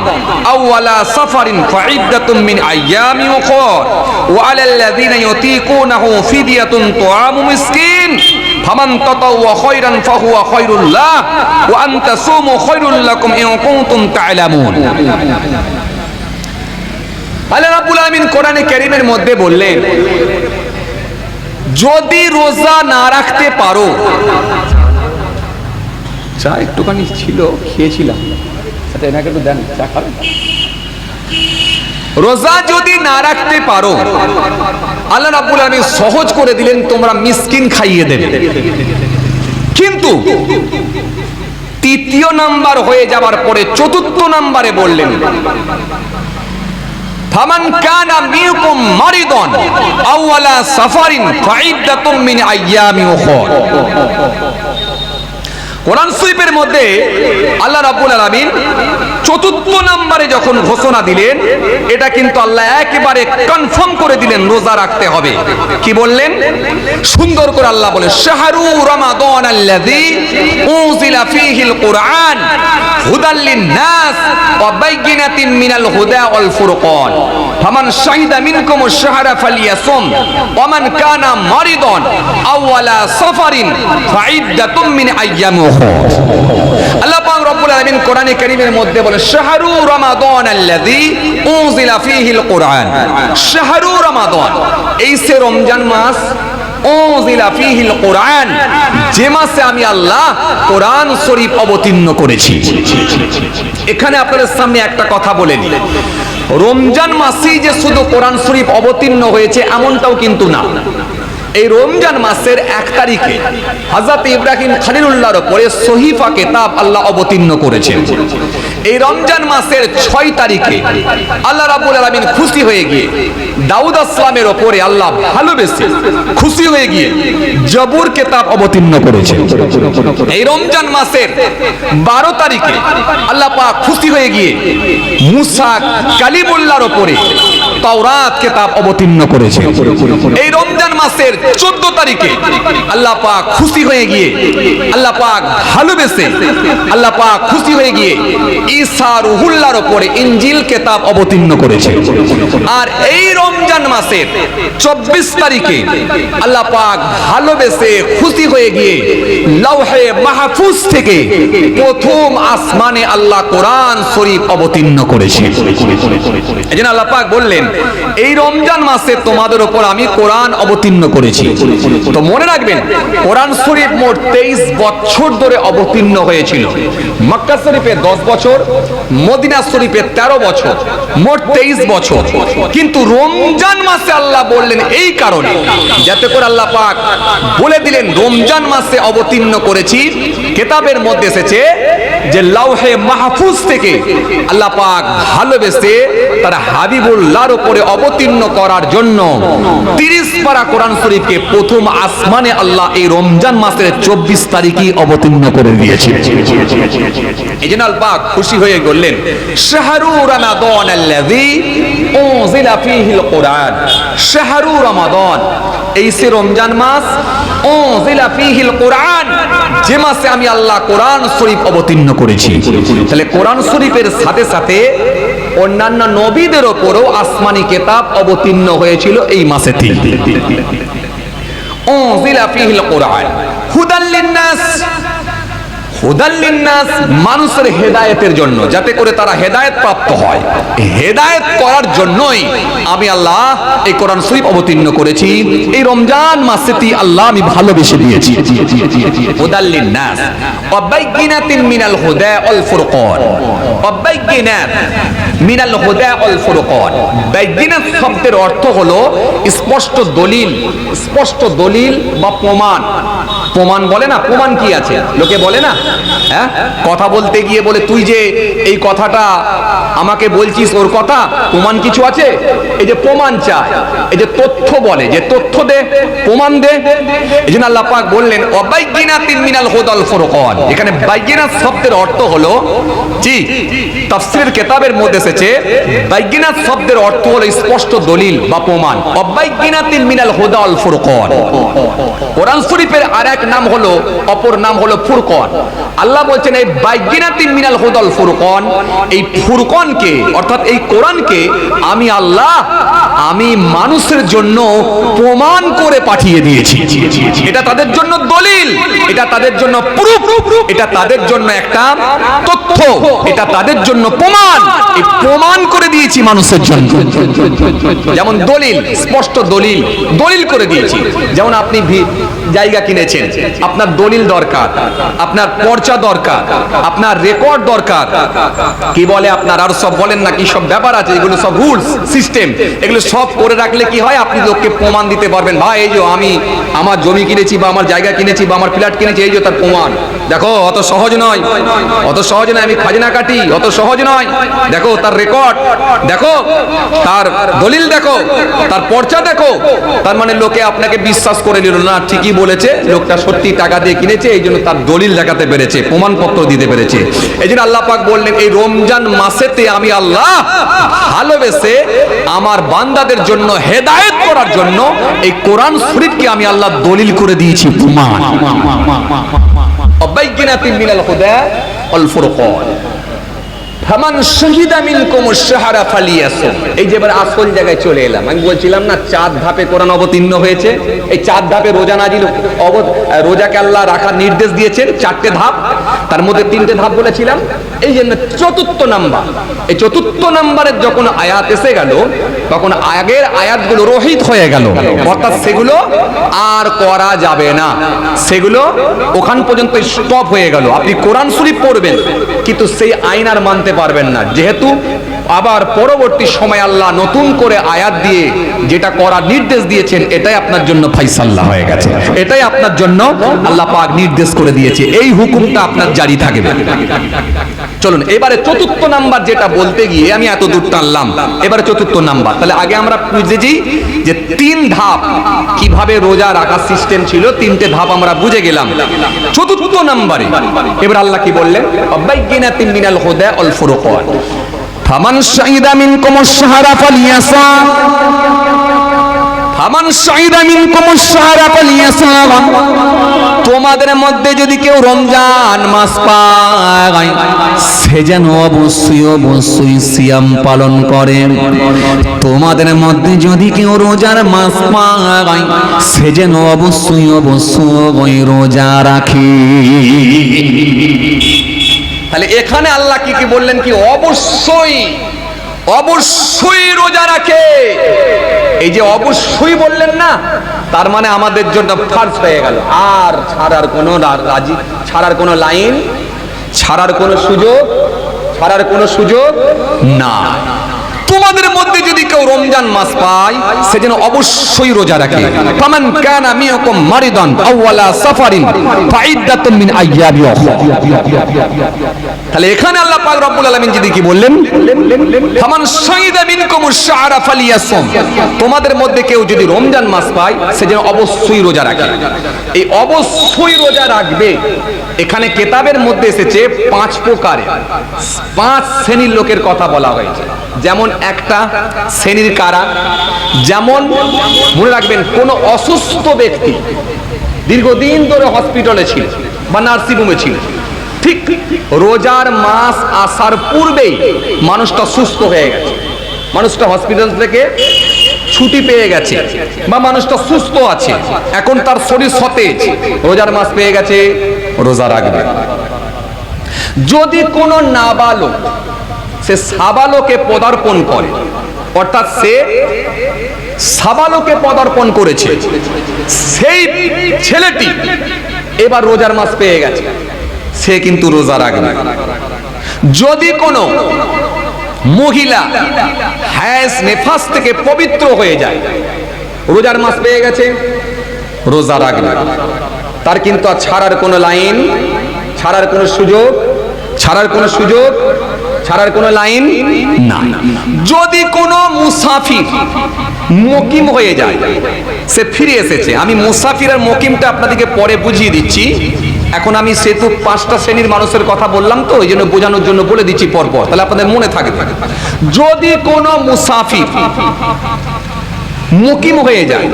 আও আলা সাফারিন ফাইদ্দাতুম মিন আইয়ামিন উখরা ওয়া আলাল্লাযীনা ইউতীকুনাহু ফিদিয়াতুন তুআমু মিসকিন ফামান তাতাওয়া খায়রান ফাহুয়া খায়রুল লাহ ওয়া আন তাসুমু খায়রুল লাকুম ইন কুনতুম তা'লামুন। আল্লাহ রাব্বুল আলামিন কোরআনে কারীমের মধ্যে বললেন, যদি রোজা না রাখতে পারো, চা একটুখানি ছিল খেয়েছিলাম, আচ্ছা এনাকে একটু দেন, চা খাবেন? রোজা যদি না রাখতে পারো, আল্লাহ রাব্বুল আলামিন সহজ করে দিলেন, তোমরা মিসকিন খাইয়ে দেবে। কিন্তু তৃতীয় নাম্বার হয়ে যাবার পরে চতুর্থ নাম্বারে বললেন, ফামান কানা মিনকুম মারিদান আও আলা সাফারিন ফাইদ্দাতুম মিন আইয়ামিন উখরা। কোরআন শরীফের মধ্যে আল্লাহ রাব্বুল আলামিন চতুর্থ নম্বরে যখন ঘোষণা দিলেন, এটা কিন্তু আল্লাহ একেবারে কনফার্ম করে দিলেন রোজা রাখতে হবে। কি বললেন? সুন্দর করে আল্লাহ বলে, শাহরু রমাদান আল্লাযী উনজিলা ফীহিল কুরআন হুদাল লিন-নাস ওয়া বাইয়িনাতিন মিনাল হুদা ওয়াল ফুরকান ফামান শাহিদা মিনকুমুশ শাহরা ফালিয়াসুম ওয়া মান কানা মারিদান আও আলা সাফারিন ফাইদ্দাতুম মিন আইয়ামিন উখরা। আল্লাহ পাক রব্বুল আলামিন কোরআনে কারীমের মধ্যে বলে, শাহরু রমাদান আল্লাযী উনজিলা ফীহিল কুরআন। শাহরু রমাদান, এই সে রমজান মাস, উনজিলা ফীহিল কুরআন, যে মাসে আমি আল্লাহ কোরআন শরীফ অবতীর্ণ করেছি। এখানে আপনাদের সামনে একটা কথা বলে নিই, রমজান মাসেই যে শুধু কোরআন শরীফ অবতীর্ণ হয়েছে এমনটাও কিন্তু না। এই রমজান মাসের 1 তারিখে হযরত ইব্রাহিম খলিলুল্লাহর উপরে সহিফা কিতাব আল্লাহ অবতীর্ণ করেছেন। এই রমজান মাসের 6 তারিখে আল্লাহ রাব্বুল আলামিন খুশি হয়ে গিয়ে দাউদ আসলামের উপরে আল্লাহ ভালোবেসে খুশি হয়ে গিয়ে জবুর কিতাব অবতীর্ণ করেছেন। এই রমজান মাসের 12 তারিখে আল্লাহ পাক খুশি হয়ে গিয়ে মুসা কালিমুল্লাহর উপরে তাওরাত কিতাব অবতীর্ণ করেছেন। এই রমজান মাসের 14 তারিখে আল্লাহ পাক খুশি হয়ে গিয়ে, আল্লাহ পাক ভালোবেসে, আল্লাহ পাক খুশি হয়ে গিয়ে ঈসা রুহুল্লাহর উপরে ইনজিল কিতাব অবতীর্ণ করেছেন। আর এই রমজান মাসের 24 তারিখে আল্লাহ পাক ভালোবেসে খুশি হয়ে গিয়ে লৌহে মাহফুজ থেকে প্রথম আসমানে আল্লাহ কোরআন শরীফ অবতীর্ণ করেছেন। এজন্য আল্লাহ পাক বললেন, এই রমজান মাসে তোমাদের উপর আমি কোরআন অবতীর্ণ করেছি। তো মনে রাখবেন, কোরআন শরীফ মোট 23 বছর ধরে অবতীর্ণ হয়েছিল। মক্কা শরীফে 10 বছর, মদিনা শরীফে 13 বছর, মোট 23 বছর। কিন্তু রমজান মাসে আল্লাহ বললেন এই কারণে, যাতে করে আল্লাহ পাক বলে দিলেন রমজান মাসে অবতীর্ণ করেছি। কিতাবের মধ্যে এসেছে যে লৌহে মাহফুজ থেকে আল্লাহ পাক ভালোবেসে তার হাবিবুল্লাহর উপরে অবতীর্ণ করার জন্য 30 পারা কোরআন শরীফকে প্রথম আসমানে আল্লাহ এই রমজান মাসের 24 তারিখে অবতীর্ণ করে দিয়েছেন। এজন্য আল্লাহ পাক খুশি হয়ে বললেন, শাহরু রমাদান আল্লাযী উনজিলা ফীহিল কুরআন। শাহরু রমাদান, এই সে রমজান মাস, উনজিলা ফীহিল কুরআন, যে মাসে আমি আল্লাহ কোরআন শরীফ অবতীর্ণ করেছি। তাহলে কোরআন শরীফের সাথে সাথে অন্যান্য নবীদের উপরও আসমানি কিতাব অবতীর্ণ হয়েছিল এই মাসেতে। উনজিলা ফীহিল কুরআন হুদাল লিন-নাস, হুদাল লিন্নাস, মানুষের হেদায়েতের জন্য, যাতে করে তারা হেদায়েত প্রাপ্ত হয়। হেদায়েত করার জন্যই আমি আল্লাহ এই কোরআন শরীফ অবতীর্ণ করেছি। এই রমজান মাসেতে আল্লাহ আমি ভালোবেসে দিয়েছি। হুদাল লিন্নাস ওয়া বাইয়িনাতিন মিনাল হুদা ওয়াল ফুরকান। ওয়া বাইয়িনাত মিনাল হুদা ওয়াল ফুরকান। বাইয়িনাত শব্দের অর্থ হলো স্পষ্ট দলিল, স্পষ্ট দলিল বা প্রমাণ। প্রমাণ বলে না, প্রমাণ কি আছে লোকে বলে না, হ্যাঁ, কথা বলতে গিয়ে বলে তুই যে এই কথাটা আমাকে বলছিস ওর কথা, প্রমাণ কিছু আছে? এই যে প্রমাণ চায়, এই যে তথ্য বলে, যে তথ্য দে, প্রমাণ দে। এই জন্য আল্লাহ পাক বললেন ওয়াবাইয়িনাতিন মিনাল হুদাল ফুরকান। এখানে বাইয়িনাত শব্দের অর্থ হলো, জি তাফসীরের কিতাবের মধ্যে এসেছে বাইয়িনাত শব্দের অর্থ হলো স্পষ্ট দলিল বা প্রমাণ। ওয়াবাইয়িনাতিন মিনাল হুদাল ফুরকান। কোরআন শরীফের আরেক নাম হলো, অপর নাম হলো ফুরকান। আল্লাহ বলছেন এই বাইয়িনাতিন মিনাল হুদাল ফুরকান, এই ফুরকানকে অর্থাৎ এই কোরআনকে আমি আল্লাহ আমি মানুষের জন্য প্রমাণ করে পাঠিয়ে দিয়েছি। এটা তাদের জন্য দলিল, এটা তাদের জন্য প্রুফ, এটা তাদের জন্য একটা তথ্য, এটা তাদের জন্য প্রমাণ। এই প্রমাণ করে দিয়েছি মানুষের জন্য। যেমন দলিল, স্পষ্ট দলিল, দলিল করে দিয়েছি। যেমন আপনি জায়গা কিনেছেন, আপনার দলিল দরকার, আপনার পর্চা দরকার, আপনার রেকর্ড দরকার, কি বলে আপনার আর সব বলেন না কি সব ব্যাপার আছে, এগুলো সব রুলস সিস্টেম, এগুলো সব করে রাখলে কি হয়, আপনি লোককে প্রমাণ দিতে পারবেন, ভাই এই যে আমি আমার জমি কিনেছি বা আমার জায়গা কিনেছি বা আমার ফ্ল্যাট কিনেছি, এই যে তার প্রমাণ। দেখো অত সহজ নয়, অত সহজ নয় আমি খাজনা কাটি, অত সহজ নয়। দেখো তার রেকর্ড দেখো, তার দলিল দেখো, তার পর্চা দেখো। তার মানে লোকে আপনাকে বিশ্বাস করে নিল না, ঠিকই বলেছে, লোকটা সত্যি টাকা দিয়ে কিনেছে, এই জন্য তার দলিল দেখাতে পেরেছে, প্রমাণপত্র দিতে পেরেছে। এই জন্য আল্লাহ পাক বললেন এই রমজান মাসেতে আমি আল্লাহ ভালোবেসে আমার বান্দাদের জন্য হেদায়েত করার জন্য এই কোরআন শরীফকে আমি আল্লাহ দলিল করে দিয়েছি, প্রমাণ। বাইয়িনাতিন মিনাল হুদা ওয়াল ফুরকান। ফামান শাহিদা মিনকুমুশ শাহরা ফালিয়াসুম। এই যে এবার আসল জায়গায় চলে এলাম। আমি বলছিলাম না 4 ধাপে কোরআন অবতীর্ণ হয়েছে। এই 4 ধাপে রোজা নাজিল, রোজাকে আল্লাহ রাখার নির্দেশ দিয়েছেন 4টে ধাপ, তার মধ্যে 3টে ধাপ বলেছিলাম। এই জন্য 4র্থ নাম্বার, এই 4র্থ নাম্বারের যখন আয়াত এসে গেল তখন আগের আয়াতগুলো রহিত হয়ে গেল, অর্থাৎ সেগুলো আর করা যাবে না, সেগুলো ওখান পর্যন্ত স্টপ হয়ে গেল। আপনি কোরআন শরীফ পড়বেন কিন্তু সেই আইন আর মানতে পারবেন না, যেহেতু আবার পরবর্তী সময় আল্লাহ নতুন করে আয়াত দিয়ে যেটা করার নির্দেশ দিয়েছেন এটাই আপনার জন্য ফাইসাল্লাহ হয়ে গেছে, এটাই আপনার জন্য আল্লাহ পাক নির্দেশ করে দিয়েছে, এই হুকুমটা আপনার জারি থাকবে। চলুন এবারে 4র্থ নাম্বার যেটা বলতে গিয়ে আমি এত দূর টানলাম, এবারে 4র্থ নাম্বার। তাহলে আগে আমরা বুঝেছি যে 3 ধাপ কিভাবে রোজা রাখার সিস্টেম ছিল, 3টে ধাপ আমরা বুঝে গেলাম। 4র্থ নাম্বারে এবার আল্লাহ কি বললেন, বাইয়িনাতিন মিনাল হুদা ওয়াল ফুরকান। ফামান শাহিদা মিনকুমুশ শাহরা ফালিয়াসাম। ফামান শাহিদা মিনকুমুশ শাহরা ফালিয়াসাম। তোমাদের মধ্যে যদি কেউ রমজান মাস পায় সে যেন অবশ্যই অবশ্যই সিয়াম পালন করে। তোমাদের মধ্যে যদি কেউ রোজার মাস পায় সে যেন অবশ্যই অবশ্যই রোজা রাখে। তাহলে এখানে আল্লাহ কি কি বললেন, কি অবশ্যই অবশ্যই রোজা রাখে। এই যে অবশ্যই বললেন না, তার মানে আমাদের জন্য ফার্জ হয়ে গেল, আর ছাড়ার কোনো রাজি, ছাড়ার কোনো লাইন, ছাড়ার কোনো সুযোগ না। তোমাদের মধ্যে যদি কেউ রমজান মাস পায় সে যেন অবশ্যই রোজা রাখে। ফামান কানা মিনকুম মারিদান আও আলা সাফারিন ফাইদ্দাতুম মিন আইয়ামিন উখরা। তাহলে এখানে আল্লাহ পাক রব্বুল আলামিন যদি কি বললেন, ফামান শাহিদা মিনকুমুশ শাহরা ফালিয়াসুম। তোমাদের মধ্যে কেউ যদি রমজান মাস পায় সে যেন অবশ্যই রোজা রাখে। এই অবশ্যই রোজা রাখবে এখানে কিতাবের মধ্যে এসেছে 5 প্রকারের, 5 শ্রেণীর লোকের কথা বলা হয়েছে। যেমন একটা শ্রেণীর কারা, যেমন মনে রাখবেন কোন অসুস্থ ব্যক্তি দীর্ঘদিন ধরে হসপিটালে ছিল বা নার্সিং হোমে ছিল, ঠিক রোজার মাস আসার পূর্বেই মানুষটা সুস্থ হয়ে গেছে, মানুষটা হসপিটাল থেকে ছুটি পেয়ে গেছে বা মানুষটা সুস্থ আছে, এখন তার শরীর সতেজ, রোজার মাস পেয়ে গেছে, রোজা রাখবে। যদি কোনো নাবালক সে সাবালকে পদার্পণ করে, অর্থাৎ সে সাবালকে পদার্পণ করেছে, সেই ছেলেটি এবার রোজার মাস পেয়ে গেছে, সে কিন্তু রোজা রাখবে। যদি কোনো মহিলা হায়েজ নেফাস থেকে পবিত্র হয়ে যায়, রোজার মাস পেয়ে গেছে, রোজা রাখবে। তার কিন্তু আর ছাড়ার কোনো লাইন, ছাড়ার কোনো সুযোগ, ছাড়ার কোনো সুযোগ, ছাড়ার কোনো লাইন না। যদি কোনো মুসাফির মুকিম হয়ে যায়, সে ফিরে এসেছে, আমি মুসাফির আর মুকিমটা আপনাদেরকে পরে বুঝিয়ে দিচ্ছি, এখন আমি সেতু 5টা শ্রেণীর মানুষের কথা বললাম তো, ওই জন্য বোঝানোর জন্য বলে দিচ্ছি পরপর, তাহলে আপনাদের মনে থাকবে। যদি কোনো মুসাফির মুকিম হয়ে যায়,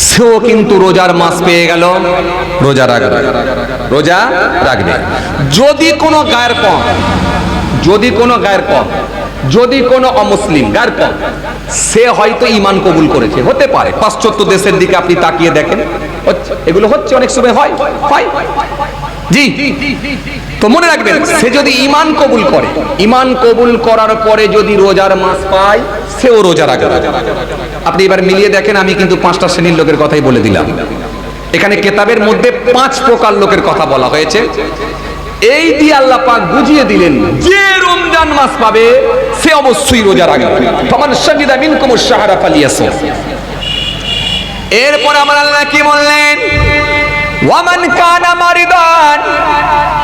সেও কিন্তু রোজার মাস পেয়ে গেল, রোজা রাখবে, রোজা রাখবে। যদি কোনো গায়ের কম, যদি কোনো গায়ের কম, যদি কোনো অমুসলিম গায়ের কম, সে হয়তো ঈমান কবুল করেছে, হতে পারে, পাশ্চাত্য দেশের দিকে আপনি তাকিয়ে দেখেন, এগুলো হচ্ছে, অনেক সময় হয় হয় জি। তো মনে রাখবেন, সে যদি ঈমান কবুল করে, ঈমান কবুল করার পরে যদি রোজার মাস পায়, সেও রোজা রাখবে। আপনি এবার মিলিয়ে দেখেন, আমি কিন্তু 5টা শ্রেণীর লোকের কথাই বলে দিলাম। এখানে কেতাবের মধ্যে 5 প্রকার লোকের কথা বলা হয়েছে। এই দিয়ে আল্লাহ পাক বুঝিয়ে দিলেন, যে রমজান মাস পাবে সে অবশ্যই রোজা রাখবে। ফামান শাহিদা মিনকুমুশ শাহরা ফালিয়াসুম। এরপর আমার আল্লাহ কি বললেন, ওয়ামান কানা মারিদান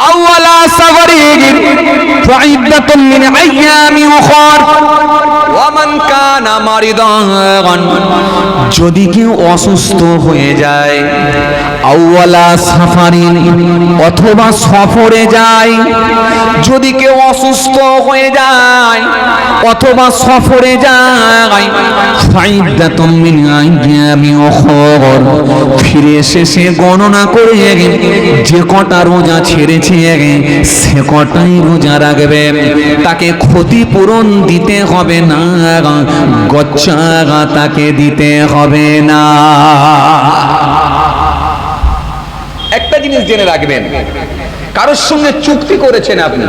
আও আলা সাফারিন ফাইদ্দাতুম মিন আইয়ামিন উখর। ওয়ামান কানা মারিদান, যদি কেউ অসুস্থ হয়ে যায়, আও আলা সাফারিন, অথবা সফরে যায়, যদি কেউ অসুস্থ হয়ে যায় অথবা সফরে যায়, ফাইদ্দাতুম মিন আইয়ামিন উখর, ফিরে এসে সে গণনা করে যে কটা রোজা ছেড়েছে সে কটাই রোজা রাখবে। তাকে ক্ষতিপূরণ দিতে হবে না, গচ্চা তাকে দিতে হবে না। একটা জিনিস জেনে রাখবেন, কারোর সঙ্গে চুক্তি করেছেন আপনি,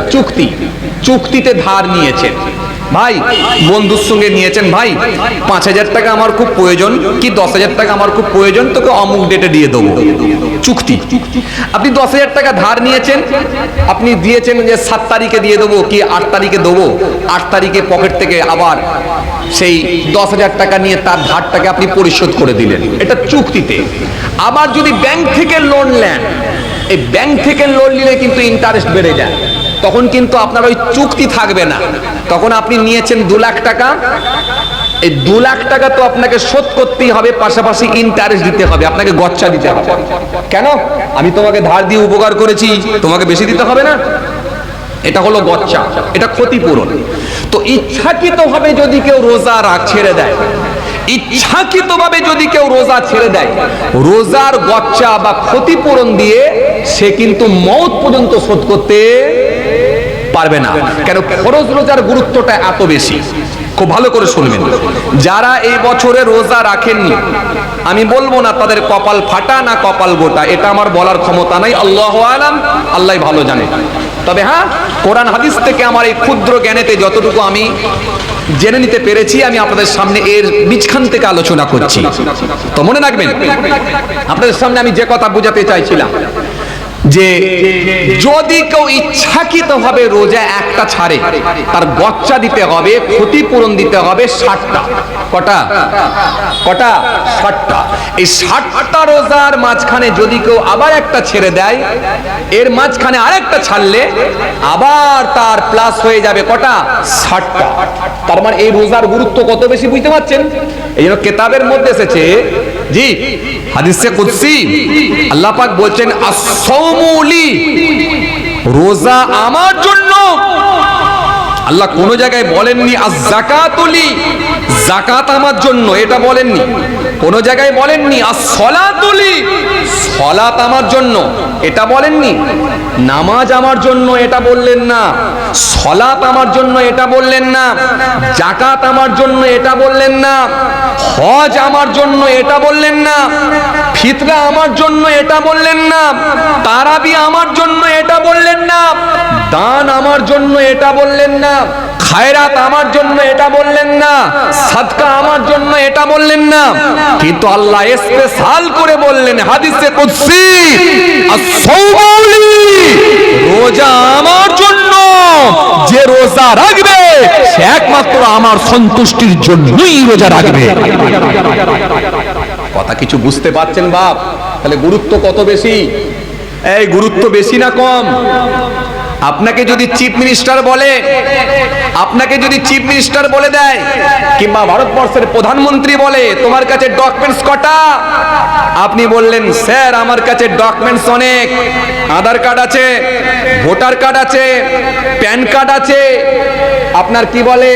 চুক্তিতে ধার নিয়েছেন, ভাই বন্ধুর সঙ্গে নিয়েছেন, ভাই 5,000 টাকা আমার খুব প্রয়োজন, কি 10,000 টাকা আমার খুব প্রয়োজন, তোকে অমুক ডেটে দিয়ে দেবো, চুক্তি। আপনি 10,000 টাকা ধার নিয়েছেন, আপনি দিয়েছেন যে 7 তারিখে দিয়ে দেবো কি 8 তারিখে দেবো, 8 তারিখে পকেট থেকে আবার সেই 10,000 টাকা নিয়ে তার ধারটাকে আপনি পরিশোধ করে দিলেন, এটা চুক্তিতে। আবার যদি ব্যাংক থেকে লোন নেন, এই ব্যাংক থেকে লোন নিলে কিন্তু ইন্টারেস্ট বেড়ে যায়, তখন কিন্তু আপনার ওই চুক্তি থাকবে না, তখন আপনি নিয়েছেন 2 লাখ টাকা, এই 2 লাখ টাকা তো আপনাকে শোধ করতেই হবে, পাশাপাশি ইন্টারেস্ট দিতে হবে, আপনাকে গচ্চা দিতে হবে। কেন? আমি তোমাকে ধার দিয়ে উপকার করেছি, তোমাকে বেশি দিতে হবে না, এটা হলো গচ্চা, এটা ক্ষতিপূরণ। তো ইচ্ছাকৃতভাবে যদি কেউ রোজা ছেড়ে দেয়, ইচ্ছাকৃতভাবে যদি কেউ রোজা ছেড়ে দেয়, রোজার গচ্চা বা ক্ষতিপূরণ দিয়ে সে কিন্তু মওত পর্যন্ত শোধ করতে পারবে না। কেন? ফরজ রোজার গুরুত্বটা এত বেশি, খুব ভালো করে শুনবেন। যারা এই বছরে রোজা রাখেননি, আমি বলবো না তাদের কপাল ফাটা না কপাল গোটা, এটা আমার বলার ক্ষমতা নাই, আল্লাহু আলাম, আল্লাহ ভালো জানে। তবে হ্যাঁ, কোরআন হাদিস থেকে আমার এই ক্ষুদ্র জ্ঞানেতে যতটুকু আমি জেনে নিতে পেরেছি, আমি আপনাদের সামনে এর বীজখান থেকে আলোচনা করছি। তো মনে রাখবেন, আপনাদের সামনে আমি যে কথা বোঝাতে চাইছিলাম, যে যদি কেউ ইচ্ছাকৃতভাবে রোজা একটা ছাড়ে, তার গচ্চা দিতে হবে, ক্ষতিপূরণ দিতে হবে 60টা। কটা? 60টা। এই 60টা রোজার মাঝখানে যদি কেউ আবার একটা ছেড়ে দেয়, এর মাঝখানে আরেকটা ছাড়লে আবার তার প্লাস হয়ে যাবে কটা? 60টা। তার মানে এই রোজার গুরুত্ব কত বেশি, বুঝতে পারছেন? এই জন্য কেতাবের মধ্যে এসেছে, জি হাদিসে কুদসি আল্লাহ পাক বলছেন, আস-সাওমু লি, রোজা আমার জন্য। আল্লাহ কোন জায়গায় বলেননি আজ-যাকাতু লি, যাকাত আমার জন্য, এটা বলেননি। কোন জায়গায় বলেননি আস-সালাতু লি, সালাত আমার জন্য, এটা বলেননি। নামাজ আমার জন্য, এটা বললেন না। সালাত আমার জন্য, এটা বললেন না। যাকাত আমার জন্য, এটা বললেন না। হজ আমার জন্য, এটা বললেন না। ফিতরা আমার জন্য, এটা বললেন না। তারাবি আমার জন্য, এটা বললেন না। দান আমার জন্য এটা বললেন না, খায়রাত আমার জন্য এটা বললেন না, সাদকা আমার জন্য এটা বললেন না, কিন্তু আল্লাহ স্পেশাল করে বললেন হাদিসে কুদসি, আস-সাওমুলি, রোজা আমার জন্য, যে রোজা রাখবে সে একমাত্র আমার সন্তুষ্টির জন্যই রোজা রাখবে। কথা কিছু বুঝতে পারছেন বাপ? তাহলে গুরুত্ব কত বেশি? এই গুরুত্ব বেশি না কম? আপনাকে যদি চিফ মিনিস্টার বলে, আপনাকে যদি চিফ মিনিস্টার বলে দেয় কিংবা ভারতবর্ষের প্রধানমন্ত্রী বলে তোমার কাছে ডকুমেন্টস কটা, আপনি বললেন স্যার আমার কাছে ডকুমেন্টস অনেক, আধার কার্ড আছে, ভোটার কার্ড আছে, প্যান কার্ড আছে, আপনার কি বলে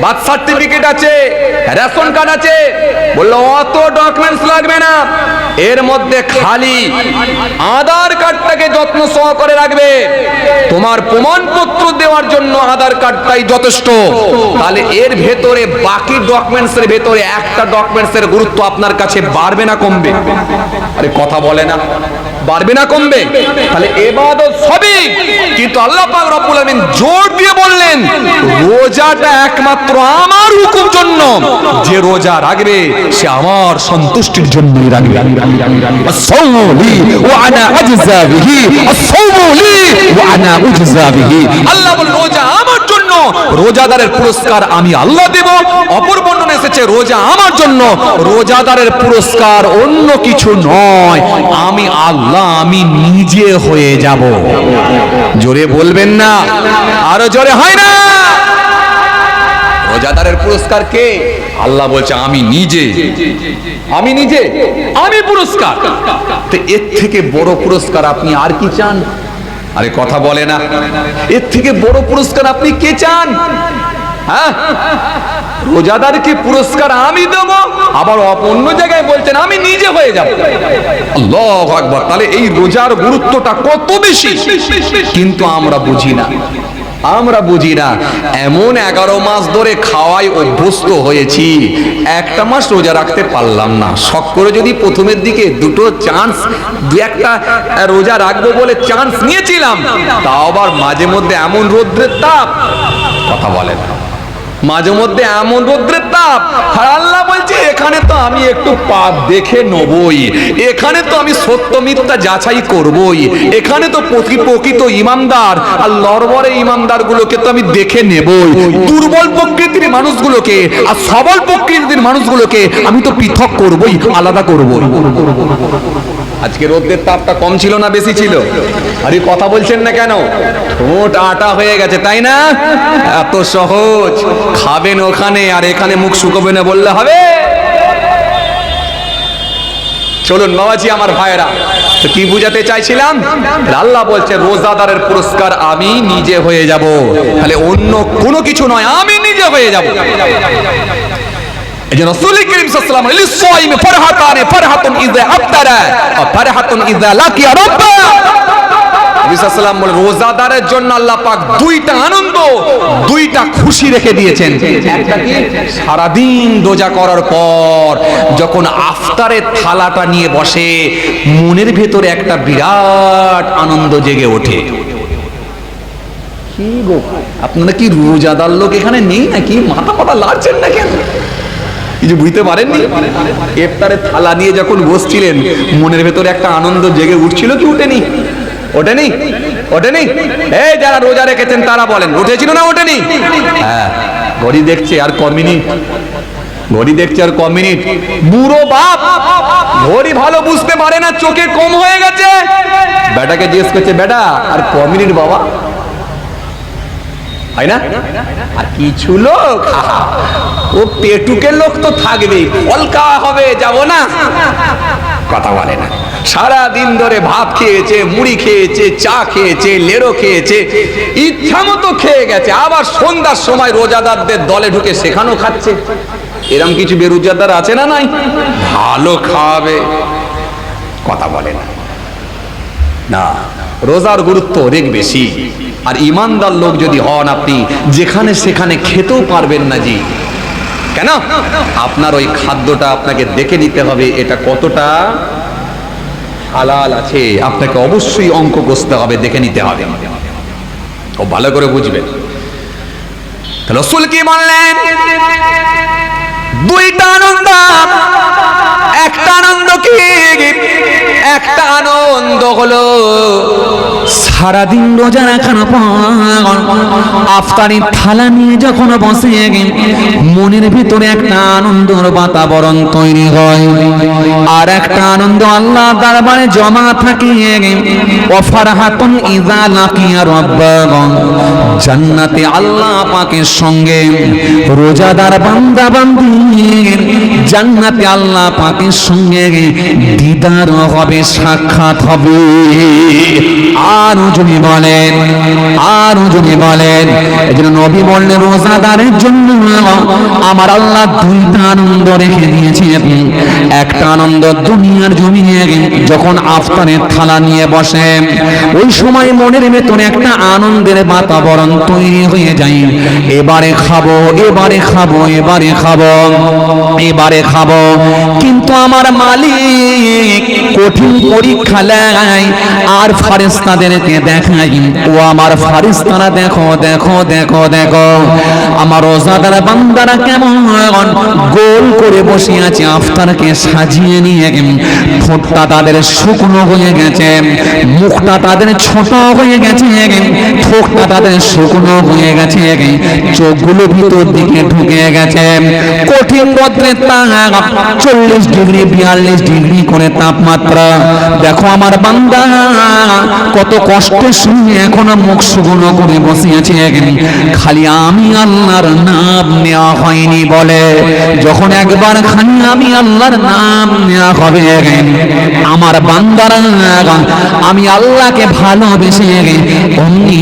বার্থ সার্টিফিকেট আছে, রেশন কার্ড আছে। বললো অত ডকুমেন্টস লাগবে না, এর মধ্যে খালি আধার কার্ডটাকে যত্ন সহকারে রাখবে, তোমার প্রমাণপত্র দেওয়ার জন্য আধার কার্ডটাই যথেষ্ট। তাহলে এর ভেতরে বাকি ডকুমেন্টস এর ভেতরে একটা ডকুমেন্টস এর গুরুত্ব আপনার কাছে বাড়বে না কমবে? আরে কথা বলে না, বাড়বে না কমবে? তাহলে ইবাদত সবই, কিন্তু আল্লাহ পাক রব্বুল আলামিন জোর দিয়ে বললেন রোজাটা একমাত্র আমার হুকুম জন্য, যে রোজা রাখবে সে আমার সন্তুষ্টির জন্যই রাখবে। আস-সাওমু লি ওয়া আনা আজজা বিহি, আস-সাওমু লি ওয়া আনা উজজা বিহি। আল্লাহ বলেন রোজা আমার জন্য, রোজাদারের পুরস্কার আমি আল্লাহ দেব। অপর বর্ণনা এসেছে রোজা আমার জন্য, রোজাদারের পুরস্কার অন্য কিছু নয়, আমি আল্লাহ, আমি নিজে হয়ে যাব। জোরে বলবেন না? আরো জোরে হয় না? রোজাদারের পুরস্কার কে? আল্লাহ বলছে আমি নিজে, আমি নিজে, আমি পুরস্কার। তো এর থেকে বড় পুরস্কার আপনি আর কি চান? আরে কথা বলে না, এর থেকে বড় পুরস্কার আপনি কে চান? হ্যাঁ, রোজাদারকে পুরস্কার আমি দেব, আবার অন্য জায়গায় বলছেন আমি নিজে হয়ে যাব। আল্লাহু আকবার। তাহলে এই রোজার গুরুত্বটা কত বেশি, কিন্তু আমরা বুঝি না, আমরা বুঝি না। এমন 11 মাস ধরে খাওয়াই অভ্যস্ত হয়েছি, একটা মাস রোজা রাখতে পারলাম না। শখ করে যদি প্রথমের দিকে দুটো চান্স, দু একটা রোজা রাখবো বলে চান্স নিয়েছিলাম, তাও আবার মাঝে মধ্যে এমন রৌদ্রের তাপ, কথা বলেন, মাঝে মধ্যে এমন রৌদ্রের তাপ, আর আল্লাহ বলছে এখানে তো আমি একটু পাপ দেখে নেবই, এখানে তো আমি সত্য মিথ্যা যাচাই করবই, এখানে তো প্রকৃত ইমানদার আর লড়বড়ে ইমানদার গুলোকে তো আমি দেখে নেবই, দুর্বল প্রকৃতির মানুষগুলোকে আর সবল প্রকৃতির মানুষগুলোকে আমি তো পৃথক করবই, আলাদা করবই। আজকে রোদের তাপটা কম ছিল না বেশি ছিল? আরে কথা বলছেন না কেন? ঠোঁট আটা হয়ে গেছে তাই না? এত সহজ, খাবেন ওখানে আর এখানে মুখ শুকোবে না বললে হবে? চলুন বাবাজি আমার ভাইরা, তো কি বুঝাতে চাইছিলাম? আল্লাহ বলছে রোজাদারের পুরস্কার আমি নিজে হয়ে যাব, তাহলে অন্য কোনো কিছু নয়, আমি নিজে হয়ে যাব। এই যে রাসূল করিম সাল্লাল্লাহু আলাইহি ওয়াসাল্লাম লিস-সাইমি ফারহাতান, ফারহাতুন ইযা আফতারা ওয়া ফারহাতুন ইযা লাকিয়া রাব্বা। নবী সাল্লাল্লাহু আলাইহি ওয়াসাল্লাম বলে রোজাদারের জন্য আল্লাহ পাক দুইটা আনন্দ, দুইটা খুশি রেখে দিয়েছেন। একটা কি? সারা দিন রোজা করার পর যখন আফতারের থালাটা নিয়ে বসে, মনের ভেতরে একটা বিরাট আনন্দ জেগে ওঠে। কি গো, আপনারা কি রোজাদার লোক এখানে নেই নাকি? মাথা পাতা লাড়ছেন না কেন? কিছু বুঝতে পারেননি? ইফতারের থালা নিয়ে যখন বসছিলেন, মনের ভেতরে একটা আনন্দ জেগে উঠছিল কি উঠেনি? ওঠেনি? ওঠেনি? এই যারা রোজা রেখেছেন তারা বলেন উঠেছিল না ওঠেনি? হ্যাঁ, ঘড়ি দেখছে আর ক মিনিট, ঘড়ি দেখছে আর ক মিনিট। বুড়ো বাপ ঘড়ি ভালো বুঝতে পারে না, চোখে কম হয়ে গেছে, বেটাকে জিজ্ঞেস করছে বেটা আর ক মিনিট বাবা? হয় না? আর কিছু লোক, ও পেটুকের লোক তো থাকবেই, অলকা হবে যাব না, কথা বলে না। সারা দিন ধরে ভাত খেয়েছে, মুড়ি খেয়েছে, চা খেয়েছে, লেড়ো খেয়েছে, ইচ্ছা মতো খেয়ে গেছে, আবার সন্ধ্যার সময় রোজাদারদের দলে ঢুকে সেখানেও খাচ্ছে। এরকম কিছু বেরোজাদার আছে না? নাই, ভালো খাবে, কথা বলে না। না, রোজার গুরুত্ব অনেক বেশি। আর ইমানদার লোক যদি হন, আপনি যেখানে সেখানে খেতেও পারবেন না। জি কেন? আপনার ওই খাদ্যটা আপনাকে দেখে নিতে হবে, এটা কতটা হালাল আছে, আপনাকে অবশ্যই অঙ্ক কষতে হবে, দেখে নিতে হবে। ও ভালো করে বুঝবেন। রাসূল কি বললেন? দুইটা আনন্দ, একটা আনন্দ কি? একটা আনন্দ হলো সারাদিন রোজা রাখার পর আফতারির থালা নিয়ে যখন বসে মনের ভিতরে একটা আনন্দের বাতাবরণ তৈরি হয়। আর একটা আনন্দ আল্লাহ দরবারে জমা থাকে, ওয়াফারহাতুন ইযা লাকিয়া রাব্বাহু, জান্নাতে আল্লাহ পাকের সঙ্গে রোজাদার বান্দা বান্দির জান্নাতে আল্লাহ পাকের সঙ্গে দিদার হবে, সাক্ষাৎ হবে। আরো যদি বলেন, আরো যদি বলেন, এজন্য নবী বললেন রোজাদারের জন্য আমার আল্লাহ দুইটা আনন্দ রেখে দিয়েছেন। একটা আনন্দ দুনিয়ার জমিনে যখন আফতারের থালা নিয়ে বসে ওই সময় মনের ভেতরে একটা আনন্দের বাতাবরণ তৈরি হয়ে যায়। এবারে খাবো, এবারে খাবো, এবারে খাবো, এবারে খাবো। কিন্তু আমার মালিক কঠিন পরীক্ষা নেয় আর ফারেস্তাদেরকে দেখাই, ও আমার ফারেস্তারা দেখো দেখো দেখো দেখো আমার রোজাদার বান্দারা কেমন গোল করে বসে আছে, আফতারকে সাজিয়ে নিয়ে। ঠোঁটটা তাদের শুকনো হয়ে গেছে, মুখটা তাদের ছোট হয়ে গেছে, ঠোঁটটা তাদের শুকনো হয়ে গেছে, চোখগুলো ভিতর দিকে ঢুকে গেছে। কঠিন রোদের তাপ 40 ডিগ্রি 42 ডিগ্রি করে তাপমাত্রা। দেখো আমার বান্দা কত কষ্টের সঙ্গে এখনো মুখ শুকনো করে বসে আছে, খালি আমি আল্লাহর নাম নেওয়া হয়নি বলে। যখন একবার খালি আমি আল্লাহর নাম নেওয়া হবে আমার বান্দারা আমি আল্লাহকে ভালোবেসে অমনি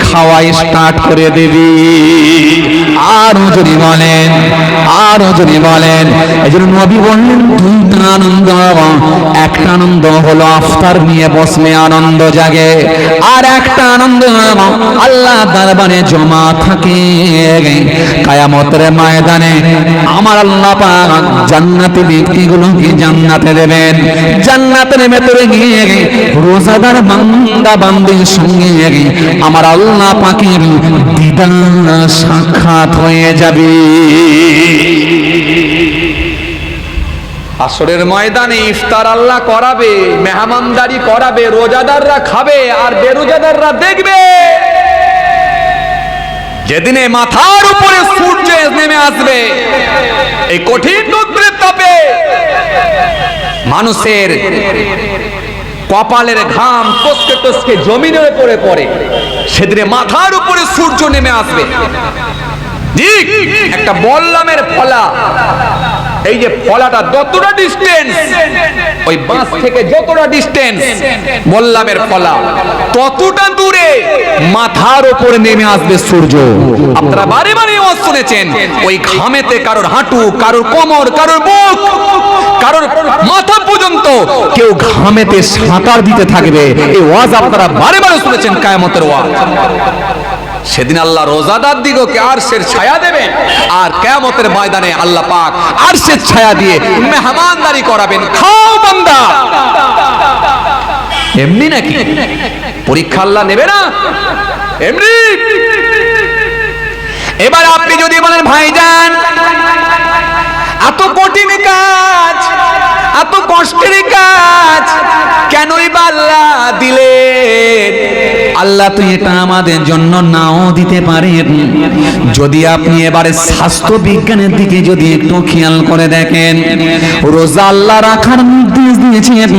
খাওয়া স্টার্ট করে দেবে। আরো যদি বলেন, আরো যদি বলেন, এজন্য নবী বললেন দুইটা আনন্দ। একটা আনন্দ হলো আফতার নিয়ে বসলে আনন্দ জাগে, আর একটা আনন্দ আল্লাহ দরবারে জমা থাকে কিয়ামতের ময়দানে। আমার আল্লাহ পাক জান্নাতে ব্যক্তিগুলোকে জান্নাতে দেবেন, জান্নাতের ভেতরে গিয়ে রোজাদার বান্দা বান্দির সঙ্গে আমার আল্লাহ পাকের দিদার সাক্ষাৎ হয়ে যাবে। আসরের ময়দানে ইফতার আল্লাহ করাবে, মেহমানদারি করাবে, রোজাদাররা খাবে আর বেরোজাদাররা দেখবে। যেদিনে মাথার উপরে সূর্য নেমে আসবে এই কঠিন রৌদ্রের তাপে মানুষের কপালের ঘাম টসকে টসকে জমিনের উপরে পড়ে, সেদিনে মাথার উপরে সূর্য নেমে আসবে। ঠিক একটা বল্লামের ফলা, এই যে ফলাটা যতটা ডিস্টেন্স ওই বাঁশ থেকে যতটা ডিস্টেন্স বল্লামের ফলা ততটা দূরে মাথার উপরে নেমে আসবে সূর্য। আপনারা বারে বারে ওয়াজ শুনেছেন, ওই ঘামেতে কারোর হাঁটু, কারোর কোমর, কারোর বুক, কারোর মাথা পর্যন্ত কেউ ঘামেতে সাঁতার দিতে থাকবে। এই ওয়াজ আপনারা বারে বারে শুনেছেন, কিয়ামতের ওয়াজ। সেদিন আল্লাহ রোজাদার দিগকে আরশের ছায়া দেবেন, আর কিয়ামতের ময়দানে আল্লাহ পাক আরশের ছায়া দিয়ে মেহমানদারি করাবেন। খাও বান্দা। এমনি নাকি পরীক্ষা আল্লাহ নেবে না? এমনি। এবার আপনি যদি বলেন ভাইজান এত কঠিন কাজ, এত কষ্টের কাজ কেনই বা আল্লাহ দিলেন? আল্লাহ তো এটা আমাদের জন্য নাও দিতে পারেন। যদি আপনি এবারে স্বাস্থ্য বিজ্ঞানের দিকে যদি একটু খেয়াল করে দেখেন, রোজা আল্লাহ রাখার নির্দেশ দিয়েছেন,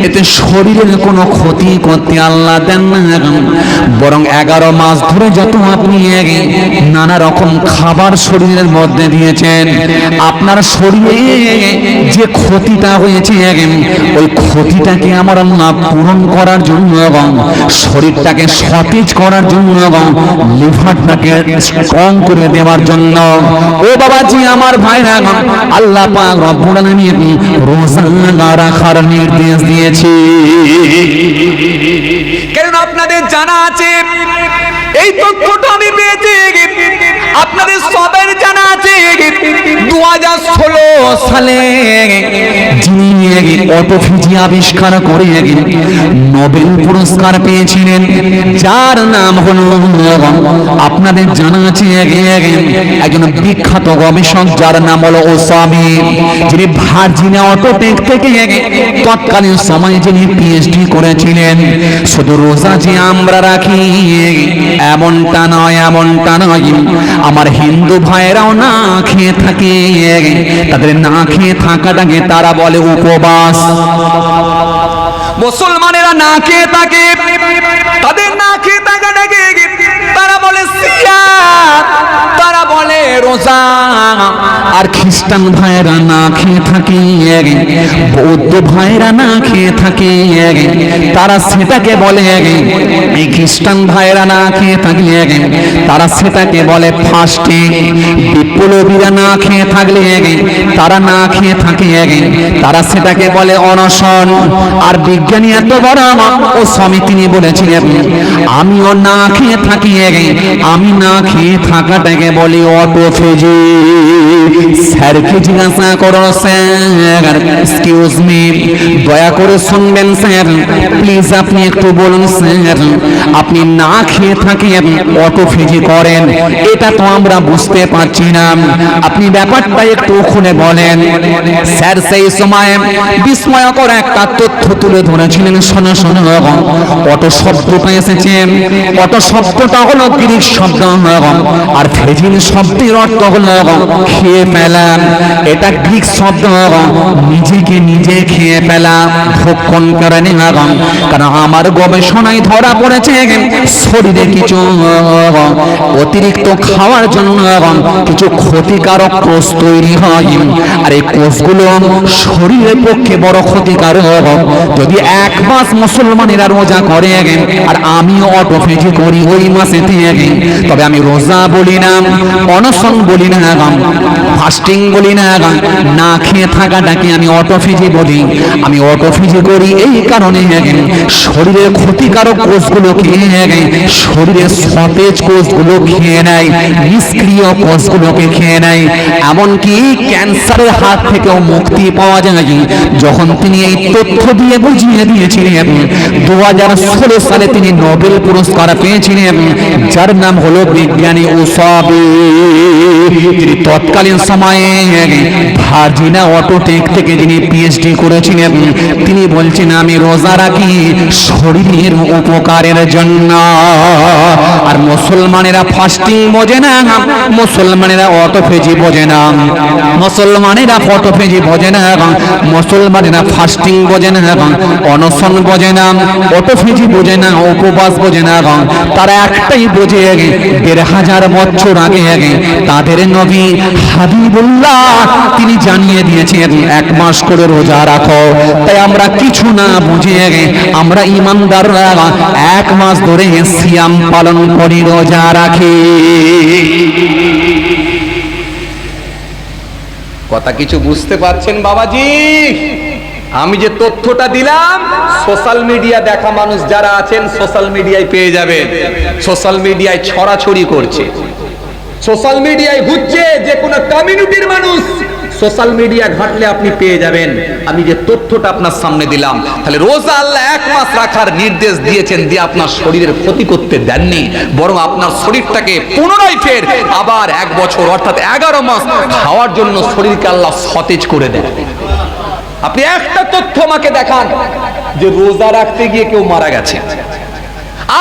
এতে শরীরের কোনো ক্ষতি করতে আল্লাহ দেন না, বরং 11 মাস ধরে যত আপনি নানা রকম খাবার শরীরের মধ্যে দিয়েছেন, আপনার শরীরে যে ক্ষতিটা হয়েছে ওই ক্ষতিটাকে আমার আল্লাহ পূরণ করার জন্য এবং শরীরটাকে সতেজ করার জন্য এবং লিভারটাকে স্ট্রং করে দেওয়ার জন্য, ও বাবাজি আমার ভাইরা, আল্লাহ পাক রব্বুল আলামিন রোজা রাখার নির্দেশ দিয়েছে। কারণ আপনাদের জানা আছে, এই তথ্যটা আমি পেয়েছি আপনাদের সবের জানা আছে 2016 সালে যিনি অটোফেজি আবিষ্কার করে নোবেল পুরস্কার পেয়েছিলেন, যার নাম হলো, আপনাদের জানা আছে একজন বিখ্যাত গবেষক যার নাম হলো ওসামি, যিনি ভার্জিনিয়া অটোটেক থেকে তৎকালীন সময়ে যিনি পিএইচডি করেছিলেন। শুধু রোজা যে আমরা রাখি এমনটা নয়, এমনটা নয়, আমার হিন্দু ভাইরাও না খেয়ে থাকে, তাদের না খেয়ে থাকাটাকে তারা বলে উপবাস। মুসলমানেরা না খেয়ে থাকে, তাদের না খেয়ে থাকাটাকে তারা বলে সিয়াম, তারা বলে রোজা। আর খ্রিস্টান ভাইরা না খেয়ে থাকে, বৌদ্ধ ভাইরা না খেয়ে থাকে, তারা সেটাকে বলে, এই খ্রিস্টান ভাইরা না খেয়ে থাকলে তারা সেটাকে বলে ফাস্টিং। বিপ্লবীরা না খেয়ে থাকলে তারা না খেয়ে থাকে, তারা সেটাকে বলে অনশন। আর বিজ্ঞানী এত বড় ও স্বামী তিনি বলেছিলেন, আমিও না খেয়ে থাকি, আমি না খেয়ে থাকাটাকে বলি অটোফেজি। স্যারকে জিজ্ঞাসা করো, স্যার এক্সকিউজ মি, দয়া করে শুনবেন স্যার, প্লিজ আপনি একটু বলুন স্যার, আপনি না খেয়ে থাকেন অটোফেজি করেন, এটা তো আমরা বুঝতে পারছি না, আপনি ব্যাপারটা একটু খুলে বলেন। স্যার সেই সময় বিস্ময়কর একটা তথ্য তুলে ধরেছিলেন। শোনো শোনো, অটো শব্দটা এসেছে, অটো শব্দটা হলো গ্রিক শব্দ, আর ফেজিন শব্দের অর্থ হলো খেয়ে ফেলা। এটা গ্রিক শব্দ, নিজেকে নিজে খেয়ে ফেলা, ভক্ষণ করে নেওয়া। কারণ আমার গবেষণায় ধরা পড়েছে শরীরে কিছু অতিরিক্ত খাওয়ার জন্য কিছু ক্ষতিকারক কোষ তৈরি হয়, আর এই কোষগুলো শরীরের পক্ষে বড় ক্ষতিকারক। যদি এক মাস মুসলমানেরা রোজা করে, আর আমিও অটোফেজি করি ওই মাসে, তবে আমি রোজা বলি না, অনশন বলি না, ফাস্টিং বলি না, না খেয়ে থাকাটাকে আমি অটোফেজি বলি। আমি অটোফেজি করি এই কারণে, শরীরের ক্ষতিকারক কোষগুলো খেয়ে, শরীরের সতেজ কোষগুলো খেয়ে নেয়, নিষ্ক্রিয় কোষগুলোকে খেয়ে নেয়। এমনকি ক্যান্সারের হাত থেকেও মুক্তি পাওয়া যায়। যখন তিনি এই তথ্য দিয়ে বুঝিয়ে দিয়েছিলেন, 2016 সালে তিনি নোবেল পুরস্কার পেয়েছিলেন, যার নাম হলো বিজ্ঞানী ওসামি। তিনি তৎকালীন সময়ে ভার্জিনিয়া অটোটেক থেকে যিনি পিএইচডি করেছিলেন, তিনি বলছেন আমি রোজা রাখি শরীরের উপকারের জন্য। আর মুসলমানেরা ফাস্টিং বোঝে না, মুসলমানেরা অটোফেজি বোঝে না, মুসলমানেরা অটোফেজি বোঝে না, মুসলমানেরা ফাস্টিং বোঝে না, অনশন বোঝে না, অটোফেজি বোঝে না, উপবাস বোঝে না। তারা একটাই বোঝে, 1500 বছর আগে তাদের নবী হাবিবুল্লাহ তিনি জানিয়ে দিয়েছেন 1 মাস করে রোজা রাখো। তাই আমরা কিছু না বুঝে আমরা ইমানদাররা 1 মাস ধরে সিয়াম পালন করি, রোজা রাখি। কথা কিছু বুঝতে পারছেন বাবাজি? আমি যে তথ্যটা দিলাম, সোশ্যাল মিডিয়া দেখা মানুষ যারা আছেন সোশ্যাল মিডিয়ায় পেয়ে যাবেন। সোশ্যাল মিডিয়ায় ছড়াছড়ি করছে, সোশ্যাল মিডিয়ায় ঘুরছে, যে কোনো কমিউনিটির মানুষ সোশ্যাল মিডিয়া ঘাটলে আপনি পেয়ে যাবেন। আমি যে তথ্যটা আপনার সামনে দিলাম, তাহলে রোজা আল্লাহ 1 মাস রাখার নির্দেশ দিয়েছেন, দিয়ে আপনার শরীরের ক্ষতি করতে দেননি, বরং আপনার শরীরটাকে পুনরায় ফের আবার 1 বছর অর্থাৎ 11 মাস খাওয়ার জন্য শরীরকে আল্লাহ সতেজ করে দেন। আপনি একটা তথ্য আমাকে দেখান যে রোজা রাখতে গিয়ে কেউ মারা গেছে।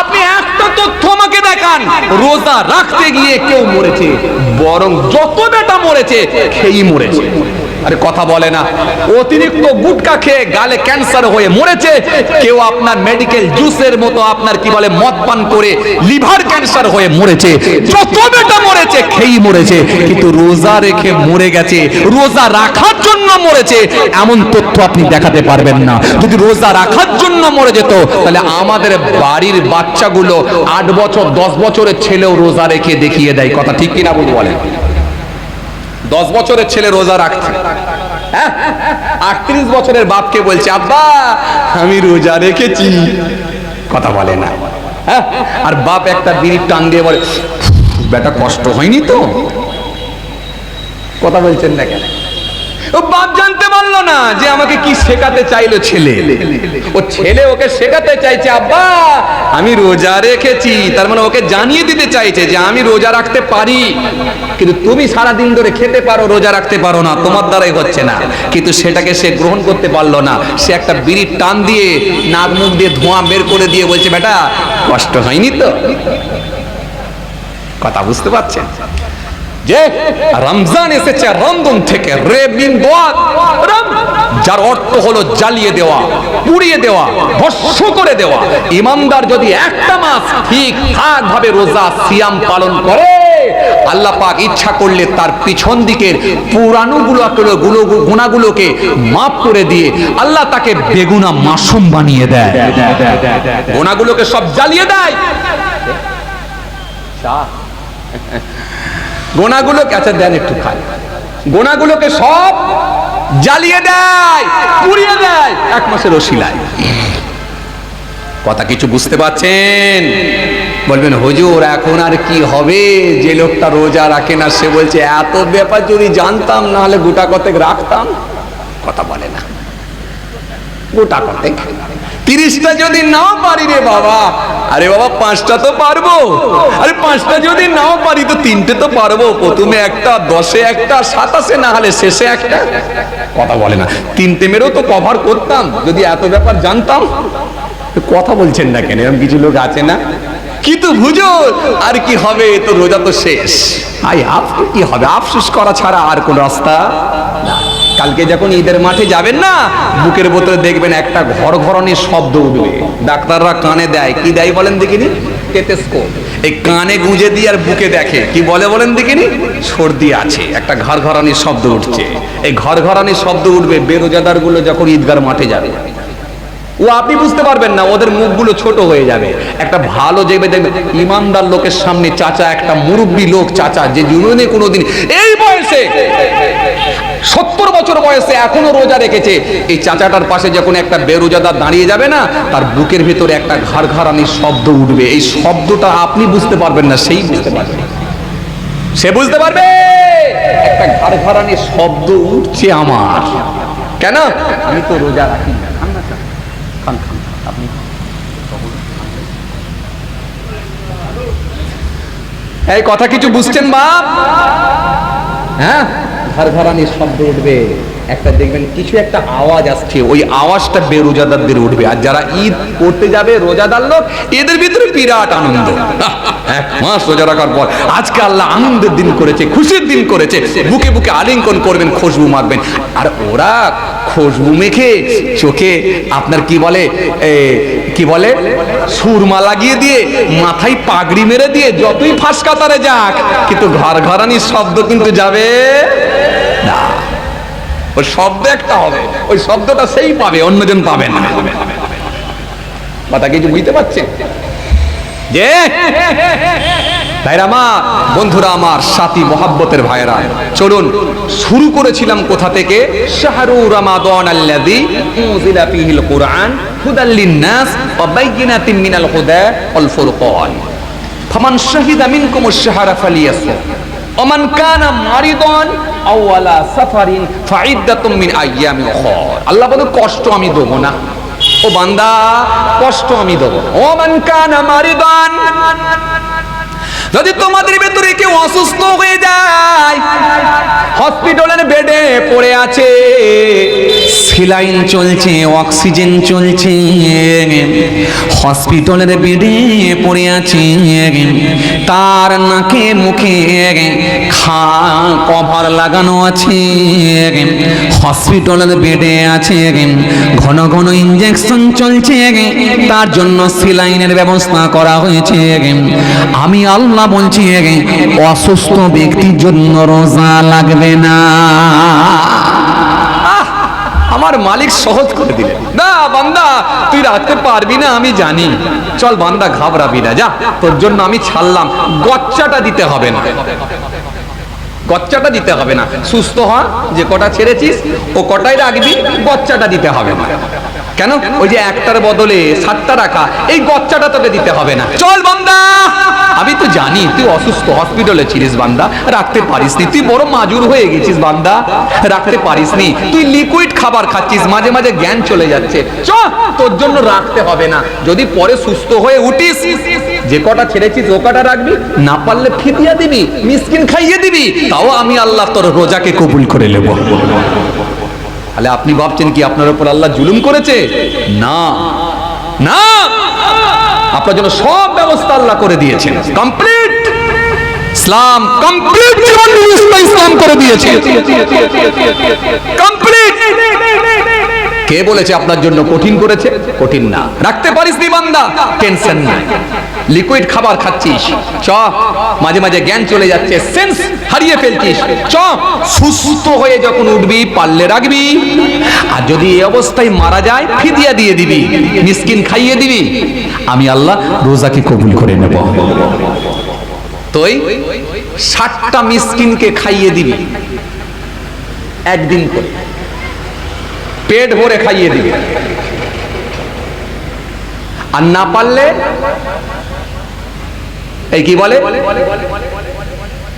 আপনি একটা তথ্য আমাকে দেখান রোজা রাখতে গিয়ে কেউ মরেছে, বরং যত বেটা মরেছে খেয়েই মরেছে। আরে কথা বলে না, অতিরিক্ত গুটকা খেয়ে গালে ক্যান্সার হয়ে মরেছে, কেউ আপনার মেডিকেল জুসের মতো আপনার কি বলে মদ পান করে লিভার ক্যান্সার হয়ে মরেছে। যত বেটা মরেছে খেয়েই মরেছে, কিন্তু রোজা রেখে মরে গেছে, রোজা রাখার জন্য মরেছে, এমন তথ্য আপনি দেখাতে পারবেন না। যদি রোজা রাখার জন্য মরে যেত, তাহলে আমাদের বাড়ির বাচ্চাগুলো 8 বছর 10 বছরের ছেলেও রোজা রেখে দেখিয়ে দেয়। কথা ঠিক কিনা বলুন বলেন? 10 বছরের ছেলে রোজা রাখছে, 38 বছরের বাপকে বলছে আব্বা আমি রোজা রেখেছি। কথা বলে না। আর বাপ একটা বিড়ির টান দিয়ে বলে বেটা কষ্ট হয়নি তো? কথা বলছেন না কেন? ও বাপ জানতে পারলো না যে আমাকে কি শেখাতে চাইলো ছেলে। ও ছেলে ওকে শেখাতে চাইছে আব্বা আমি রোজা রেখেছি, তার মানে ওকে জানিয়ে দিতে চাইছে যে আমি রোজা রাখতে পারি, কিন্তু তুমি সারা দিন ধরে খেতে পারো রোজা রাখতে পারো না, তোমার দ্বারাই হচ্ছে না। কিন্তু সেটাকে সে গ্রহণ করতে পারলো না। সে একটা বিড়ির টান দিয়ে নাক মুখ দিয়ে ধোঁয়া বের করে দিয়ে বলছে বেটা কষ্ট হয়নি তো? কথা বুঝতে পারছেন? যে রমজান এসেছে রমজান থেকে, রে মিন দোয়াত, যার অর্থ হলো জ্বালিয়ে দেওয়া, পুড়িয়ে দেওয়া, ভস্ম করে দেওয়া। ইমানদার যদি একটা মাস ঠিকঠাক ভাবে রোজা সিয়াম পালন করে, আল্লাহ পাক ইচ্ছা করলে তার পিছন দিকের পুরানো গুনাহগুলোকে মাফ করে দিয়ে আল্লাহ তাকে বেগুনা মাসুম বানিয়ে দেয়, গুনাহগুলোকে সব জ্বালিয়ে দেয়। গোনাগুলোকে আচ্ছা দেন একটু খাই, গোনাগুলোকে সব জ্বালিয়ে দেয়, পুড়িয়ে দেয় এক মাসের ওসিলায়। কথা কিছু বুঝতে পারছেন? বলবেন হুজুর এখন আর কি হবে, যে লোকটা রোজা রাখে না সে বলছে এত ব্যাপার যদি জানতাম না হলে গোটা কতেক রাখতাম। কথা বলে না, গোটা কতেক 30টা যদি নাও পারি রে বাবা, আরে বাবা 5টা তো পারবো, আরে 5টা যদি নাও পারি তো 3টে তো পারবো, প্রথমে একটা, 10-এ একটা, 27-এ না হলে শেষে একটা। কথা বলে না, 3টে মেরেও তো কভার করতাম যদি এত ব্যাপার জানতাম। কথা বলছেন না কেন? এরকম কিছু লোক আছে না? কিন্তু হুজুর আর কি হবে, তো রোজা তো শেষ, কি হবে? আফসোস করা ছাড়া আর কোন রাস্তা না। কালকে যখন ঈদের মাঠে যাবেন না, বুকের ভেতরে দেখবেন একটা ঘরঘরানি শব্দ উঠবে। ডাক্তাররা কানে দেয়, কি দেয় বলেন দেখিনি? টেটেস্কোপ। এই কানে গুঁজে দিয়ে আর বুকে দেখে, কি বলে বলেন দেখিনি? সর্দি আছে, একটা ঘরঘরানি শব্দ উঠছে। এই ঘরঘরানি শব্দ উঠবে বেরোজাদার গুলো যখন ঈদগার মাঠে যাবে। ও আপনি বুঝতে পারবেন না, ওদের মুখগুলো ছোট হয়ে যাবে। একটা ভালো দেখবে ইমানদার লোকের সামনে চাচা, একটা মুরব্বী লোক চাচা, যে জীবনে কোনোদিন এই বয়সে 70 বছর বয়সে এখনো রোজা রেখেছে, এই চাচাটার পাশে যখন একটা বেরোজাদার দাঁড়িয়ে যাবে না, তার বুকের ভেতরে একটা ঘাড়ঘাড়ানি শব্দ উঠবে। এই শব্দটা আপনি বুঝতে পারবেন না, সেই বুঝতে পারবে, সে বুঝতে পারবে একটা ঘাড়ঘাড়ানি শব্দ উঠছে আমার। কেন? আমি তো রোজা রাখি না। আপনি এই কথা কিছু বুঝছেন বাপ? হ্যাঁ, ঘরঘরানি শব্দ উঠবে, একটা দেখবেন কিছু একটা আওয়াজ আসছে, ওই আওয়াজটা বেরোজাদারদের উঠবে। আর যারা ঈদ করতে যাবে রোজাদার লোক, এদের ভিতরে বিরাট আনন্দ। এক মাস রোজা রাখার পর আজকে আল্লাহ আনন্দের দিন করেছে, খুশির দিন করেছে, বুকে বুকে আলিঙ্গন করবেন, খুশবু মাখবেন। আর ওরা খুশবু মেখে চোখে আপনার কি বলে সুরমা লাগিয়ে দিয়ে, মাথায় পাগড়ি মেরে দিয়ে যতই ফাঁস কাতারে যাক, কিন্তু ঘরঘরানি শব্দ কিন্তু যাবে না। ওই শব্দ একটা হবে, ওই শব্দটা সেই পাবে, অন্যজন পাবে না। কথা কিছু বুঝতে পারছেন? যে ভাইরা আমার, বন্ধুরা আমার, সাথী মহাব্বতের ভাইরা, চলুন শুরু করেছিলাম কোথা থেকে? শাহরু রমাদান আল্লাযী উনজিলা ফীহিল কুরআন হুদাল লিন-নাস ওয়া বাইয়িনাতিন মিনাল হুদা ওয়াল ফুরকান ফামান শাহিদা মিনকুমুশ শাহরা ফালিয়াসুম ওয়া মান কানা মারিদান আও আলা সাফারিন ফাইদ্দাতুম মিন আইয়ামিন উখর। আল্লাহ বলে কষ্ট আমি দেব না, ও বান্দা কষ্ট আমি দেব। ওয়া মান কানা মারিদান, যদি তোমাদের ভেতরে কেউ অসুস্থ হয়ে যায়, হসপিটালের বেডে পড়ে আছে, সেলাইন চলছে, অক্সিজেন চলছে, হসপিটালের বেডে পড়ে আছে, তার নাকে মুখে কভার লাগানো আছে, হসপিটালের বেডে আছে, ঘন ঘন ইনজেকশন চলছে, তার জন্য সেলাইনের ব্যবস্থা করা হয়েছে। আমি আল্লাহ বলছি অসুস্থ ব্যক্তির জন্য রোজা লাগবে না। আমার মালিক সহজ করে দিলেন, না বান্দা তুই রাখতে পারবি না আমি জানি, চল বান্দা ঘাবড়াবি না, যা তোর জন্য আমি ছাড়লাম, গচ্চাটা দিতে হবে না, গচ্চাটা দিতে হবে না, সুস্থ হ, যে কটা ছেড়েছিস ও কটাই রাখবি, গচ্চাটা দিতে হবে না। কেন? ওই যে একটার বদলে 7টা রাখা, এই গচ্চাটা তোকে দিতে হবে না। চল বান্দা, আমি তো জানি তুই অসুস্থ, হসপিটালে ছিলিস বান্দা, রাখতে পারিসনি, তুই বড় মাজুর হয়ে গেছিস বান্দা, রাখতে পারিসনি, তুই লিকুইড খাবার খাচ্ছিস, মাঝে মাঝে জ্ঞান চলে যাচ্ছে, চ তোর জন্য রাখতে হবে না, যদি পরে সুস্থ হয়ে উঠিস যে কটা ছেড়েছিস ও কটা রাখবি, না পারলে ফিদিয়া দিবি, মিসকিন খাইয়ে দিবি, তাও আমি আল্লাহ তোর রোজাকে কবুল করে নেব। তাহলে আপনি ভাবছেন কি আপনার উপর আল্লাহ জুলুম করেছে? না না, আপনার জন্য সব ব্যবস্থা আল্লাহ করে দিয়েছেন, কমপ্লিট ইসলাম, কমপ্লিট জীবন ব্যবস্থা ইসলাম করে দিয়েছে, কমপ্লিট। কে বলেছে আপনার জন্য কঠিন করেছে? কঠিন না। রাখতে পারিস নি বান্দা, টেনশন নাই, লিকুইড খাবার খাচ্ছিস, চ মাঝে মাঝে জ্ঞান চলে যাচ্ছে, সেন্স হারিয়ে ফেলছিস, চ সুস্থ হয়ে যখন উঠবি পারলে রাখবি, আর যদি এই অবস্থায় মারা যায় ফিদিয়া দিয়ে দিবি, মিসকিন খাইয়ে দিবি, আমি আল্লাহ রোজাকে কবুল করে নেব। তুই 60টা মিসকিনকে খাইয়ে দিবি একদিন করে, পেট ভরে খাইয়ে দিবি, আর না পারলে এই কি বলে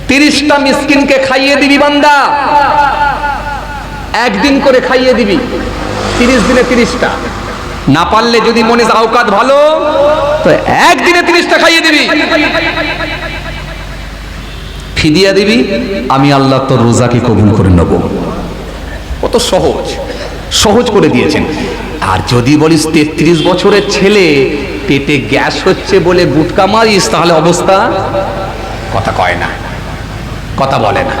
30টা মিসকিনকে খাইয়ে দিবি বান্দা, একদিন করে খাইয়ে দিবি, 30 দিনে 30টা, না পারলে যদি মনে আওকাত ভালো তো একদিনে 30টা খাইয়ে দিবি, ফিদিয়া দিবি, আমি আল্লাহ তোর রোজাকে কবুল করে নেব। কত সহজ, সহজ করে দিয়েছেন। আর যদি বলিস 33 বছরের ছেলে পেটে গ্যাস হচ্ছে বলে গুটকা মারিস, তাহলে অবস্থা, কথা কয় না, কথা বলে না।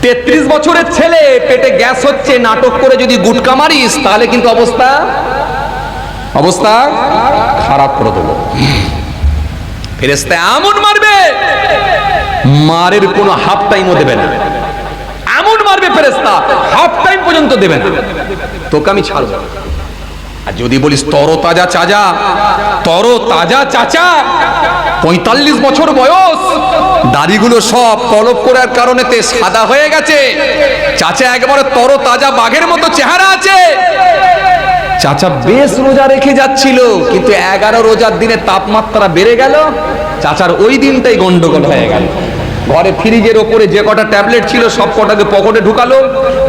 33 বছরের ছেলে পেটে গ্যাস হচ্ছে নাটক করে যদি গুটকা মারিস, তাহলে কিন্তু অবস্থা অবস্থা খারাপ করে দেবো। ফেরেশতা এমন মারবে, মারের কোনো হাফ টাইমও দেবে না, এমন মারবে ফেরেশতা হাফ টাইম পর্যন্ত দেবে না, তোকে আমি ছাড়ব। আর যদি বলিস তরতাজা চাচা, তরতাজা চাচা, 45 বছর বয়স, দাড়িগুলো সব তলব করার কারণেতে সাদা হয়ে গেছে, চাচা একবারে তরতাজা বাঘের মতো চেহারা আছে, চাচা বেশ রোজা রেখে যাচ্ছিল, কিন্তু 11 রোজার দিনে তাপমাত্রা বেড়ে গেল, চাচার ওই দিনটাই গন্ডগোল হয়ে গেল। ঘরে ফ্রিজের ওপরে যে কটা ট্যাবলেট ছিল সব কটাকে পকেটে ঢুকালো,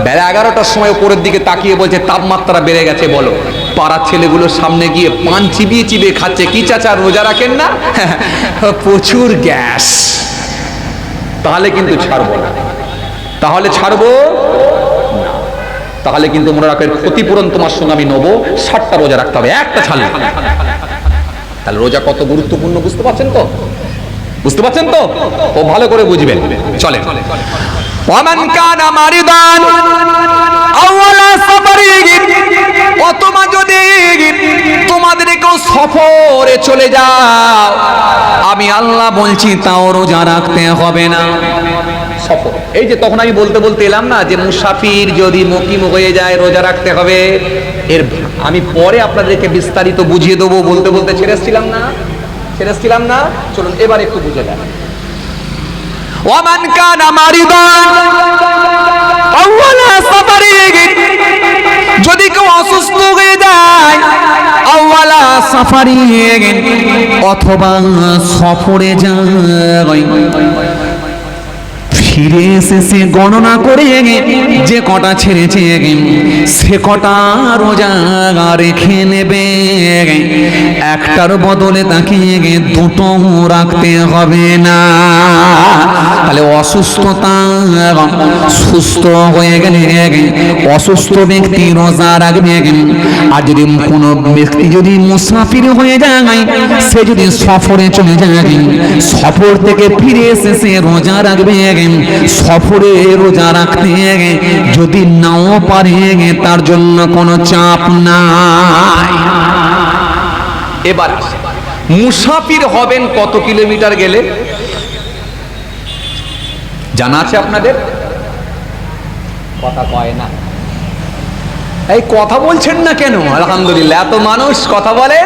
বেলা 11টার সময় উপরের দিকে তাকিয়ে বলছে তাপমাত্রা বেড়ে গেছে বলো। পাড়ার ছেলেগুলোর সামনে গিয়ে পান চিবিয়ে চিবিয়ে খাচ্ছে, কি চাচা রোজা রাখেন না? প্রচুর গ্যাস। তাহলে কিন্তু ছাড়বো না, তাহলে ছাড়বো না, তাহলে কিন্তু মনে রাখেন ক্ষতিপূরণ তোমার সঙ্গে আমি নেবো, 60টা রোজা রাখতে হবে, একটা ছাড়লে। তাহলে রোজা কত গুরুত্বপূর্ণ বুঝতে পারছেন তো? বুঝতে পারছেন তো? ও ভালো করে বুঝবেন। চলেন, ওয়ামান কানা মারিদান আওয়ালা সাফারিহি, অথবা যদি তোমাদের কেউ সফরে চলে যাও, আমি আল্লাহ বলছি তাও রোজা রাখতে হবে না। সফর, এই যে তখন আমি বলতে বলতে এলাম না যে মুসাফির যদি মুকিম হয়ে যায় রোজা রাখতে হবে, এর আমি পরে আপনাদেরকে বিস্তারিত বুঝিয়ে দেবো, বলতে বলতে ছেড়েছিলাম না, চলুন এবার একটু বুঝে যান। ওয়ামান কানা মারিদান আওয়ালা সাফারিহি, যদি কেউ অসুস্থ হয়ে যায়, আওয়ালা সাফারিহি, অথবা সফরে যায়, ফিরে এসে গণনা করে যে কটা ছেড়েছে সে কটা রোজা রেখে নেবে, একটার বদলে তাকে দুটো রাখতে হবে না। তাহলে অসুস্থতা, সুস্থ হয়ে গেলে অসুস্থ ব্যক্তি রোজা রাখবে, আর যদি কোনো ব্যক্তি যদি মুসাফির হয়ে যায়, সে যদি সফরে চলে যায়, সফর থেকে ফিরে এসে সে রোজা রাখবে, সফরে রোজা রাখতে যদি নাও পারে তার জন্য কোনো চাপ নাই। এবার মুসাফির হবেন কত কিলোমিটার গেলে জানা আছে আপনাদের? কথা কয় না, এই কথা বলছেন না কেন? আলহামদুলিল্লাহ, এত মানুষ কথা বলে,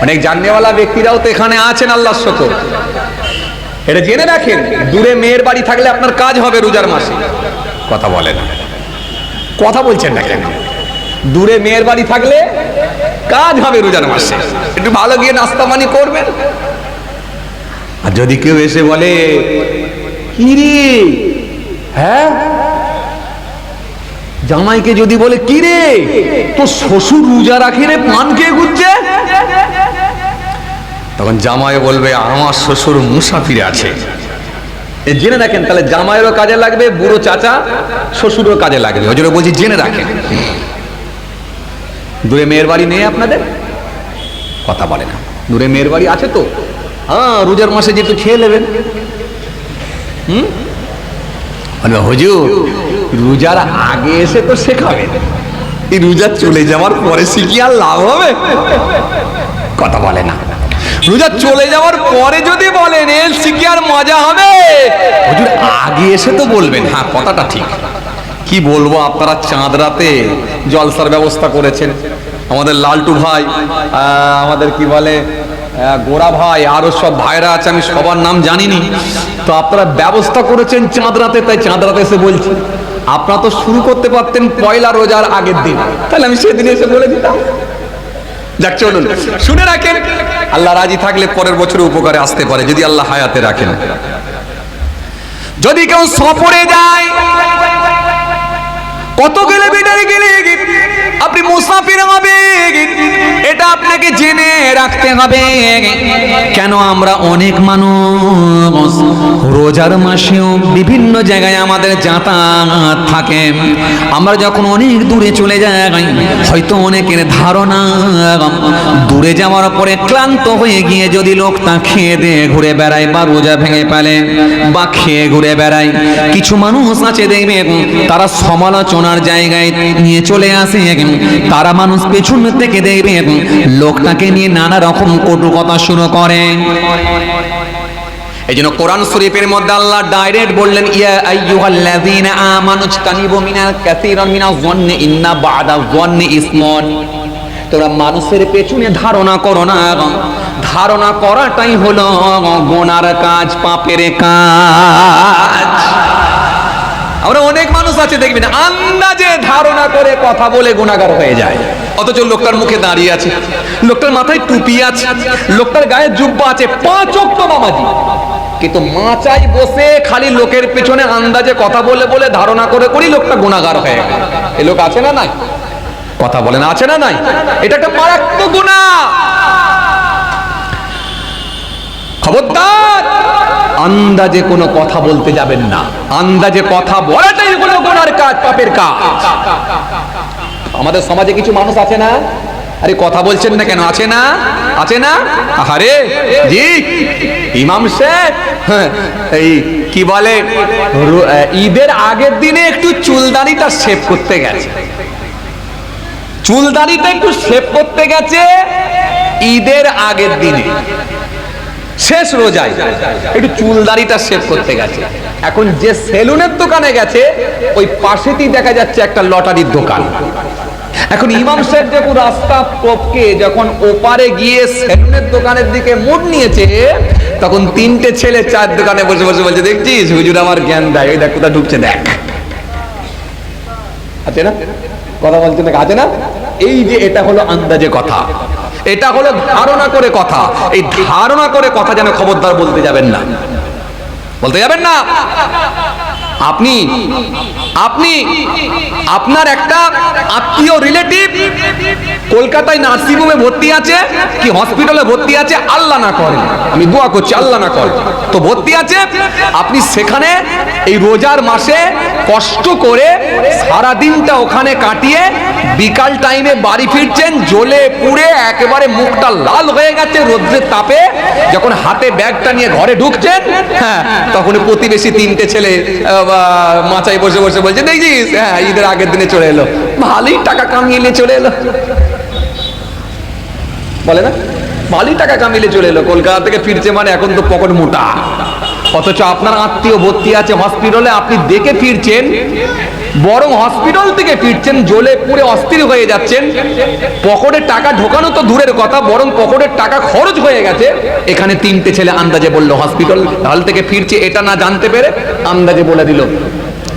অনেক জাননেওয়ালা ব্যক্তিরাও তো এখানে আছেন, আল্লাহর শুকর। এটা জেনে রাখেন, দূরে মেয়ের বাড়ি থাকলে আপনার কাজ হবে রোজার মাসে। কথা বলে না, কথা বলছেন না কেন? দূরে মেয়ের বাড়ি থাকলে কাজ হবে রোজার মাসে, একটু ভালো গিয়ে নাস্তা পানি করবেন। আর যদি কেউ এসে বলে কি রে, হ্যাঁ, জামাইকে যদি বলে কি রে তোর শ্বশুর রোজা রাখে রে, পান খেয়ে ঘুরছে, তখন জামাই বলবে আমার শ্বশুর মুসাফিরে আছে। জেনে রাখেন, তাহলে জামাইয়েরও কাজে লাগবে, বুড়ো চাচা শ্বশুরও কাজে লাগবে। ওই জন্য বলছি জেনে রাখেন। দূরে মেয়ের বাড়ি নেই আপনাদের? কথা বলে না। দূরে মেয়ের বাড়ি আছে তো? হ্যাঁ, রোজার মাসে যেহেতু খেয়ে নেবেন। হুজুর রোজার আগে এসে তো শেখাবেন, এই রোজা চলে যাওয়ার পরে শিখি আর লাভ হবে? কথা বলে না। রোজা চলে যাওয়ার পরে যদি বলেন এর শিখি আর মজা হবে? হুজুর আগে এসে তো বলবেন। হ্যাঁ, কথাটা ঠিক। কি বলবো, আপনারা চাঁদ রাতে জলসার ব্যবস্থা করেছেন, আমাদের লালটু ভাই, আমাদের কি বলে গোরা ভাই, আরো সব ভাইরা আছে, আমি সবার নাম জানিনি, তো আপনারা ব্যবস্থা করেছেন চাঁদ রাতে, তাই চাঁদ রাতে এসে বলছি। আপনারা তো শুরু করতে পারতেন পয়লা রোজার আগের দিন, তাহলে আমি সেদিন এসে বলে দিতাম। যাক চলুন, শুনে রাখেন, আল্লাহ রাজি থাকলে পরের বছরে উপকারে আসতে পারে, যদি আল্লাহ হায়াতে রাখেন। যদি কেউ সফরে যায়, কত কিলোমিটার গেলে আপনি মুসাফির হবে, এটা আপনাকে জেনে রাখতে হবে। কেন আমরা অনেক মানুষ রোজার মাসেও বিভিন্ন জায়গায় আমাদের যাতায়াত থাকে, আমরা যখন অনেক দূরে চলে যাই, হয়তো অনেকের ধারণা দূরে যাওয়ার পরে ক্লান্ত হয়ে গিয়ে যদি লোকটা খেয়ে দিয়ে ঘুরে বেড়ায় বা রোজা ভেঙে ফেলে বা খেয়ে ঘুরে বেড়ায়, কিছু মানুষ আছে দেখবেন তারা সমালোচনার জায়গায় নিয়ে চলে আসে, তারা মানুষ পেছন থেকে দেখবে লোকটাকে নিয়ে নানা রকম কটু কথা শুরু করে। এই জন্য কোরআন শরীফের মধ্যে আল্লাহ ডাইরেক্ট বললেন, ইয়া আইয়ুহাল্লাযীনা আমানু ইজতানিবু মিনাল কাসীরান মিনাজ যন্নি ইন্না বা'দাজ যন্নি ইসমুন। তোমরা মানুষের পেছনে ধারণা করো না, ধারণা করাটাই হলো গুনার কাজ, পাপের কাজ। আমরা অনেক মানুষ আছে দেখবেন আন্দাজে ধারণা করে কথা বলে গুনাহগার হয়ে যায়, অথচ লোকটার মুখে দাঁড়িয়ে আছে, লোকটার মাথায় টুপি আছে, লোকটার গায়ে জুব্বা আছে, 5 ওয়াক্ত নামাজি, কিন্তু মাচায় বসে খালি লোকের পেছনে আন্দাজে কথা বলে বলে ধারণা করে করি লোকটা গুনাহগার হয়ে গেল। এই লোক আছে না নাই? কথা বলেন, আছে না নাই? এটা একটা মারাত্মক গুনাহ। খবরদার আন্দাজে কোনো কথা বলতে যাবেন না, আন্দাজে কথা বলাটাই হলো গুনার কাজ, পাপের কাজ। আমাদের সমাজে কিছু মানুষ আছে না, আরে কথা বলছেন না কেন, আছে না? আছে না? আরে জি ইমাম সাহেব, এই কি বলে ঈদের আগের দিনে একটু চুলদাড়িটা শেভ করতে গেছে, চুলদাড়িটা একটু শেভ করতে গেছে ঈদের আগের দিনে, শেষ রোজায় একটু চুলদাড়িটা শেভ করতে গেছে। এখন যে সেলুনের দোকানে গেছে ওই পাশেতেই দেখা যাচ্ছে একটা লটারির দোকান। এখন ইমাম সাহেব যখন রাস্তা টপকে যখন ওপারে গিয়ে সেলুনের দোকানের দিকে মুখ নিয়েছে, তখন 3টে ছেলে 4 দোকানে বসে বসে বলছে, দেখছিস হুজুর আমার জ্ঞান দেয়, ওই দেখ কোথায় ঢুকছে, দেখ। আছে না? কথা বলছে না? আছে না? এই যে এটা হলো আন্দাজে কথা, এটা হলো ধারণা করে কথা। এই ধারণা করে কথা যেন খবরদার বলতে যাবেন না, বলতে যাবেন না। আপনি আপনার একটা আত্মীয় রিলেটিভ কলকাতায় নার্সিংহোমে ভর্তি আছে কি হসপিটালে ভর্তি আছে, আল্লাহ না করে, আমি দোয়া করছি আল্লাহ না করে, তো ভর্তি আছে, আপনি সেখানে এই রোজার মাসে কষ্ট করে সারা দিনটা ওখানে কাটিয়ে বিকাল টাইমে বাড়ি ফিরছেন, জ্বলে পুড়ে একেবারে মুখটা লাল হয়ে গেছে রোদ্রের তাপে, যখন হাতে ব্যাগটা নিয়ে ঘরে ঢুকছেন, হ্যাঁ তখন প্রতিবেশী 3টে ছেলে মাচায় বসে বসে বলছে, দেখছিস হ্যাঁ ঈদের আগের দিনে চলে এলো, ভালোই টাকা কামিয়ে নিয়ে চলে এলো, বলে না ভালোই টাকা কামিয়ে চলে এলো, কলকাতা থেকে ফিরছে মানে এখন তো পকেট মোটা। অথচ আপনার আত্মীয় ভর্তি আছে হসপিটালে, আপনি দেখে ফিরছেন, বরং হসপিটাল থেকে ফিরছেন জ্বলে পুড়ে অস্থির হয়ে যাচ্ছেন, পকেটে টাকা ঢোকানো তো দূরের কথা, বরং পকেটের টাকা খরচ হয়ে গেছে। এখানে 3টে ছেলে আন্দাজে বললো, হসপিটাল হল থেকে ফিরছে এটা না জানতে পেরে আন্দাজে বলে দিল,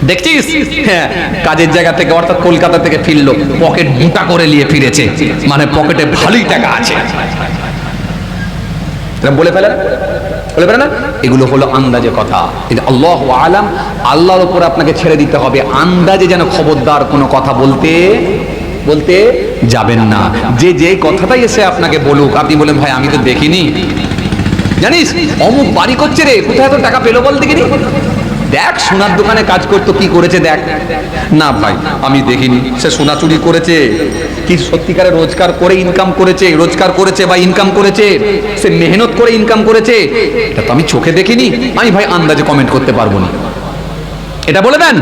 দেখছিস হ্যাঁ কাজের জায়গা থেকে অর্থাৎ কলকাতা থেকে ফিরলো, পকেট মোটা করে নিয়ে ফিরেছে, মানে পকেটে ভালোই টাকা আছে, বলে ফেলেন। বলে পারে না, এগুলো হলো আন্দাজে কথা। কিন্তু আল্লাহু আলাম, আল্লাহর উপর আপনাকে ছেড়ে দিতে হবে, আন্দাজে যেন খবরদার কোনো কথা বলতে যাবেন না। যে কথাটাই এসে আপনাকে বলুক, আপনি বলেন ভাই আমি তো দেখিনি, জানিস অমুক বাড়ি করছে রে, কোথায় তো টাকা পেলো বল দেখিনি, দেখ সোনার দোকানে কাজ করতো কি করেছে দেখ। না ভাই আমি দেখিনি, সে সোনা চুরি করেছে কি সত্যিকারে রোজগার করে ইনকাম করেছে বা ইনকাম করেছে, সে মেহনত করে ইনকাম করেছে, এটা তো আমি চোখে দেখিনি, আমি ভাই আন্দাজে কমেন্ট করতে পারবো না, এটা বলে দেন।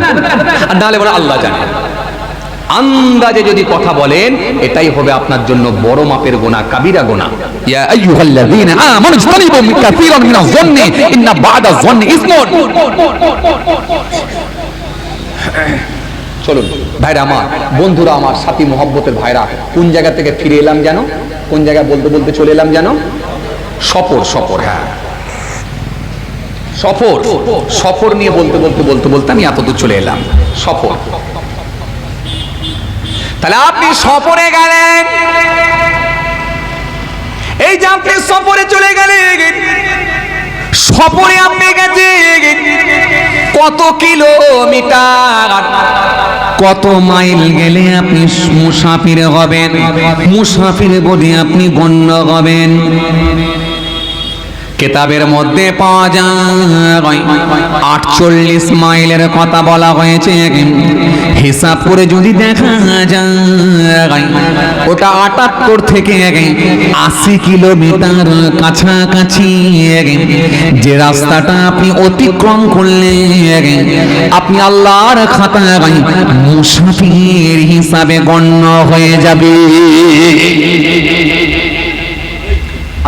আর নাহলে বলে আল্লাহ জানে। আন্দাজে যদি কথা বলেন এটাই হবে আপনার জন্য বড় মাপের গুনাহ, কাবিরা গুনাহ। ইয়া আইয়ুহাল্লাযীনা আমানু ইজতানিবু কাসীরান মিনাজ যন্নি ইন্না বা'দা যন্নি ইসমুন। চলুন ভাইরা আমার, বন্ধুরা আমার, সাথী মহব্বতের ভাইরা, কোন জায়গা থেকে ফিরে এলাম জানো, কোন জায়গায় বলতে বলতে চলে এলাম জানো, সফর। হ্যাঁ সফর নিয়ে বলতে আমি এতদূর চলে এলাম। সফর, তাহলে আপনি সফরে গেলেন, এই যে আপনি সফরে চলে গেলেন, সফরে আপনি গেছেন কত কিলোমিটার, কত মাইল গেলে আপনি মুসাফির হবেন, মুসাফির বলে আপনি গণ্য হবেন। কিতাবের মধ্যে পাওয়া যায় 48 মাইলের কথা বলা হয়েছে। হিসাব করে যদি দেখা যায় ওটা 78 থেকে 80 কিলোমিটার কাছাকাছি। যে রাস্তাটা আপনি অতিক্রম করলে আপনি আল্লাহর খাতায় মুসাফির হিসাবে গণ্য হয়ে যাবে,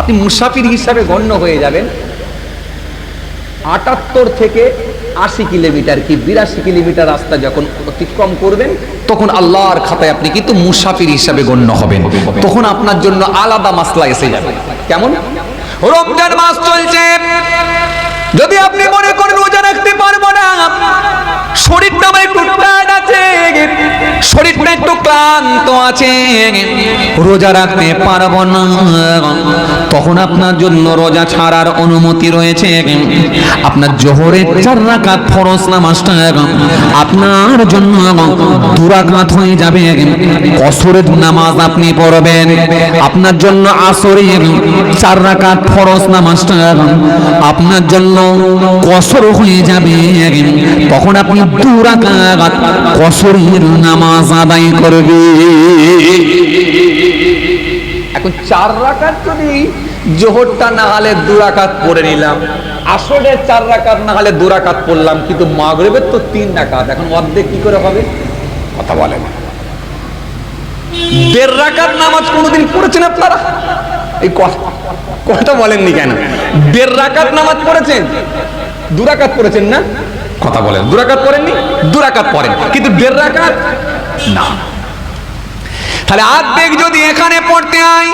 আপনি মুসাফির হিসাবে গণ্য হয়ে যাবেন। 78 থেকে 80 কিলোমিটার কি 82 কিলোমিটার রাস্তা যখন অতিক্রম করবেন তখন আল্লাহর খাতায় আপনি কিন্তু মুসাফির হিসাবে গণ্য হবেন। তখন আপনার জন্য আলাদা মাসলা এসে যাবে। কেমন? রমজান মাস চলছে, যদি আপনি মনে করেন রোজা রাখতে পারবো না, শরীরটা একটু টায়ার্ড আছে, শরীরটা একটু ক্লান্ত আছে, রোজা রাখতে পারবো না, তখন আপনার জন্য রোজা ছাড়ার অনুমতি রয়েছে। আপনার জোহরের 4 রাকাত ফরজ নামাজটা আপনার জন্য 2 রাকাত হয়ে যাবে, কসরের নামাজ আপনি পড়বেন। আপনার জন্য আসরের 4 রাকাত ফরজ নামাজটা আপনার জন্য কসর হয়ে যাবে, তখন আপনি 2 রাকাত কসরের নামাজ আদায় করবে। এখন 4 রাকাত যদি জোহরটা না হলে 2 রাকাত পড়ে নিলাম, আসরের 4 রাকাত না হলে 2 রাকাত পড়লাম, কিন্তু মাগরিবের তো 3 রাকাত, এখন অর্ধেক কি করে হবে? কথা বলেন। 1.5 রাকাত নামাজ কোনোদিন পড়েছেন আপনারা? এই কথা বলেননি কেন? 1.5 রাকাত নামাজ পড়েছেন, 2 রাকাত পড়েছেন না? কথা বলেন। 2 রাকাত পড়েননি? 2 রাকাত পড়েন, কিন্তু 1.5 রাকাত না। তাহলে অর্ধেক যদি এখানে পড়তে হয়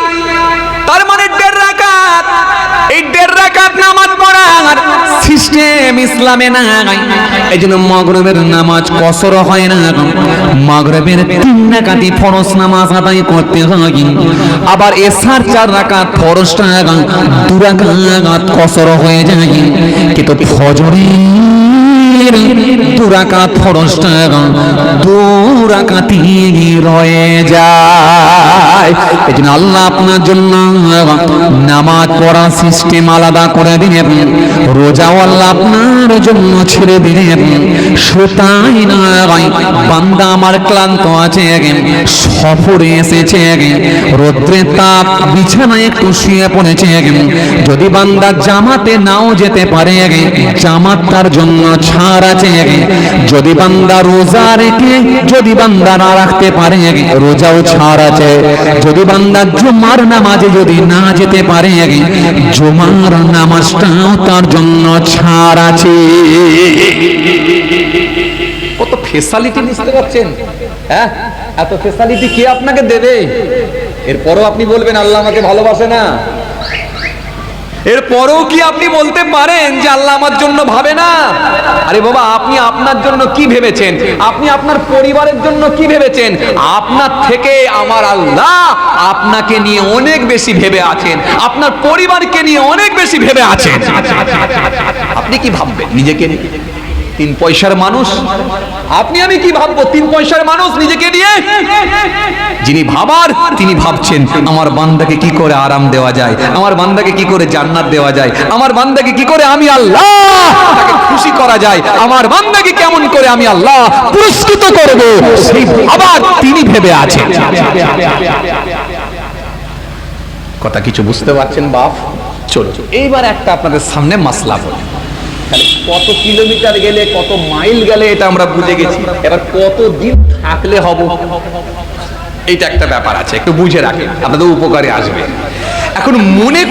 তার মানে 1.5 রাকাত। এই 1.5 রাকাত নামাজ পড়ার সিস্টেম ইসলামে নাই। এইজন্য মাগরিবের নামাজ কসর হয় না, মাগরিবের 3 রাকাতই ফরজ নামাজ আদায় করতে হয়। আবার এশার 4 রাকাত ফরজটা 2 রাকাত কসর হয়ে যায়, কিন্তু ফজরের 2 রাকাত ফরজটা 2 রাকাতই রয়ে যায়। এইজন্য আল্লাহ আপনার জন্য নামাজ পড়ার সিস্টেম আলাদা করে দিলেন, রোজাও আল্লাহ আপনার জন্য ছেড়ে দিলেন। সুতাই নয়, বান্দা আমার ক্লান্ত আছে, সফরে এসেছে, রৌদ্রের তাপ, বিছানায় একটু শুয়ে পড়েছে, যদি বান্দা জামাতে নাও যেতে পারে জামাত তার জন্য ছাড় আছে। যদি বান্দা রোজা রেখে যদি বান্দা না রাখতে পারে রোজাও ছাড় আছে। যদি বান্দা জুমার নামাজে যদি না যেতে পারে জুমার নামাজটাও তার জন্য ছাড় আছে। কত ফেসিলিটি বুঝতে পারছেন? হ্যাঁ, এত ফেসিলিটি কে আপনাকে দেবে? এরপরও আপনি বলবেন আল্লাহ আমাকে ভালোবাসে না। এরপরেও কি আপনি বলতে পারেন যে আল্লাহ আমার জন্য ভাবে না? আরে বাবা, আপনি আপনার জন্য কি ভেবেছেন? আপনি আপনার পরিবারের জন্য কি ভেবেছেন? আপনার থেকে আমার আল্লাহ আপনাকে নিয়ে অনেক বেশি ভেবে আছেন, আপনার পরিবারকে নিয়ে অনেক বেশি ভেবে আছেন। আপনি কি ভাববেন নিজেকে নিয়ে? 3 পয়সার মানুষ আপনি, আমি কি ভাববো 3 পয়সার মানুষ নিজেকে নিয়ে? যিনি ভাবার তিনি ভাবছেন আমার বান্দাকে কি করে আরাম দেওয়া যায়, আমার বান্দাকে কি করে জান্নাত দেওয়া যায়, আমার বান্দাকে কি করে আমি আল্লাহ তাকে খুশি করা যায়, আমার বান্দাকে কেমন করে আমি আল্লাহ পুরস্কৃত করব, সেই আবার তিনি ভেবে আছেন। কথা কিছু বুঝতে পারছেন বাপ? চলো এইবার একটা আপনাদের সামনে মাসলা বলি। কত কিলোমিটার গেলে, কত মাইল গেলে এটা আমরা বুঝে গেছি, এবার কত দিন থাকলে হব, এইটা একটা ব্যাপার আছে, একটু বুঝে রাখেন, আপনাদের উপকারে আসবে। এখন মনে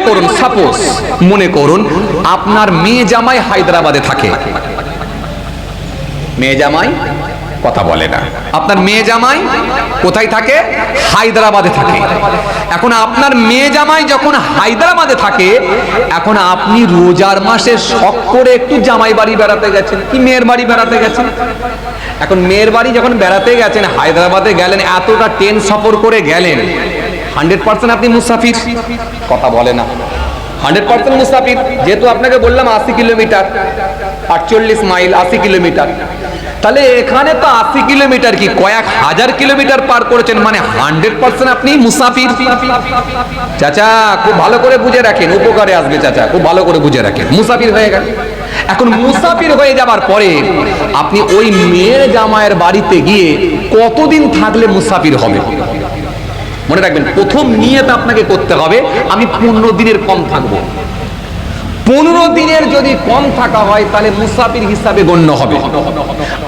করুন সাপোজ মনে করুন আপনার মেয়ে জামাই হায়দ্রাবাদে থাকে। মেয়ে জামাই কথা বলে না, আপনার মেয়ে জামাই কোথায় থাকে? হায়দ্রাবাদে থাকে। এখন আপনার মেয়ে জামাই যখন হায়দ্রাবাদে থাকে, এখন আপনি রোজার মাসে শখ করে একটু জামাই বাড়ি বেড়াতে গেছেন কি মেয়ের বাড়ি বেড়াতে গেছেন। এখন মেয়ের বাড়ি যখন বেড়াতে গেছেন, হায়দ্রাবাদে গেলেন, এতটা ট্রেন সফর করে গেলেন, 100% আপনি মুসাফির। কথা বলে না, 100% মুসাফির। যেহেতু আপনাকে বললাম 80 কিলোমিটার, 48 মাইল 80 কিলোমিটার, তাহলে এখানে তো 80 কিলোমিটার কি কয়েক হাজার কিলোমিটার পার করেছেন, মানে 100% আপনি মুসাফির। চাচা খুব ভালো করে বুঝে রাখেন, উপকারে আসবে চাচা, খুব ভালো করে বুঝে রাখেন, মুসাফির হয়ে গেল। এখন মুসাফির হয়ে যাবার পরে আপনি ওই মেয়ের জামাইয়ের বাড়িতে গিয়ে কতদিন থাকলে মুসাফির হবে? মনে রাখবেন, প্রথম নিয়ত আপনাকে করতে হবে আমি 15 দিনের কম থাকবো। 15 দিনের যদি কম থাকা হয় তাহলে মুসাফির হিসাবে গণ্য হবে,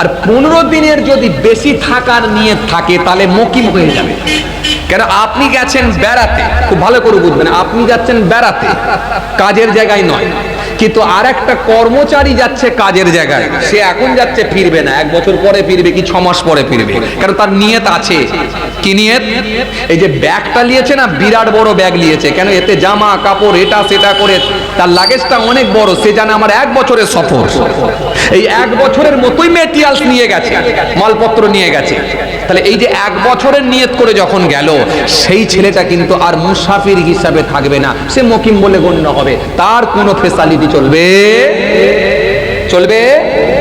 আর 15 দিনের যদি বেশি থাকার নিয়ত থাকে তাহলে মুকিম হয়ে যাবে। কেন? আপনি গেছেন বেড়াতে, খুব ভালো করে বুঝবেন, আপনি যাচ্ছেন বেড়াতে, কাজের জায়গায় নয়। কিন্তু আর একটা কর্মচারী যাচ্ছে কাজের জায়গায়, সে এখন যাচ্ছে, ফিরবে না, 1 বছর পরে ফিরবে কি 6 মাস পরে ফিরবে, কারণ তার নিয়ত আছে। কি নিয়ত? এই যে ব্যাগটা নিয়েছে না, বিরাট বড় ব্যাগ নিয়েছে, কেন? এতে জামা কাপড় এটা সেটা করে তার লাগেজটা অনেক বড়, সে জানে আমার 1 বছরের সফর, এই 1 বছরের মতোই মেটেরিয়ালস নিয়ে গেছে, মালপত্র নিয়ে গেছে। তাহলে এই যে 1 বছরের নিয়ত করে যখন গেল, সেই ছেলেটা কিন্তু আর মুসাফির হিসাবে থাকবে না, সে মুকিম বলে গণ্য হবে। তার কোনো ফেসালিটি চলবে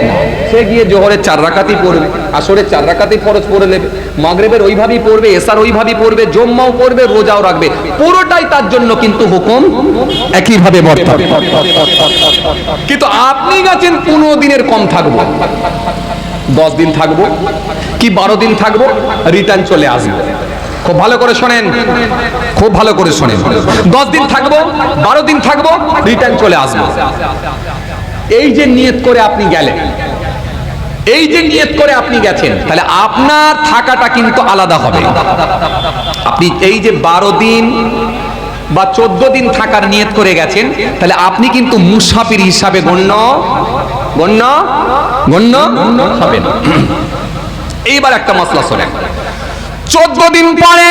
না। সে গিয়ে জোহরের 4 রাকাতই পড়বে, আসরের 4 রাকাতই ফরজ পড়ে নেবে, মাগরিবের ওইভাবেই পড়বে, এশার ওইভাবেই পড়বে, জুম্মাও পড়বে, রোজাও রাখবে, পুরোটাই তার জন্য কিন্তু হুকুম একইভাবে বর্তাবে। কিন্তু আপনি গেছেন 15 দিনের কম থাকবো, 10 দিন থাকবো কি 12 দিন থাকবো, রিটার্ন চলে আসবো। খুব ভালো করে শোনেন, খুব ভালো করে শোনেন, 10 দিন থাকবো, 12 দিন থাকবো, রিটার্ন চলে আসবো। এই যে নিয়ত করে আপনি গেলেন, এই যে নিয়ত করে আপনি গেছেন, তাহলে আপনার থাকাটা কিন্তু আলাদা হবে। আপনি এই যে 12 দিন বা 14 দিন থাকার নিয়ত করে গেছেন, তাহলে আপনি কিন্তু মুসাফির হিসাবে গণ্য হবেন। এইবার একটা মাসলা শোনেন, 14 দিন পরে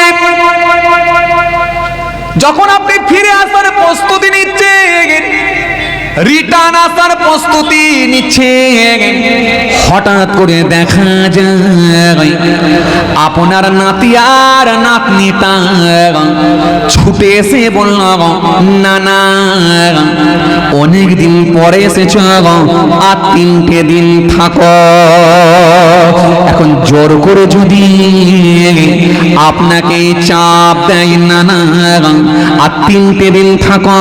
যখন আপনি ফিরে আসার প্রস্তুতি নিচ্ছেন, রিটার্ন আসার প্রস্তুতি নিচ্ছে, হঠাৎ করে দেখা যায় আপনার নাতি আর নাতনিটা ছুটে এসে বলল, না না অনেক দিন পরে এসেছ, আর 3টে দিন থাকো। এখন জোর করে যদি আপনাকে চাপ দেয়, না না আর 3টে দিন থাকো,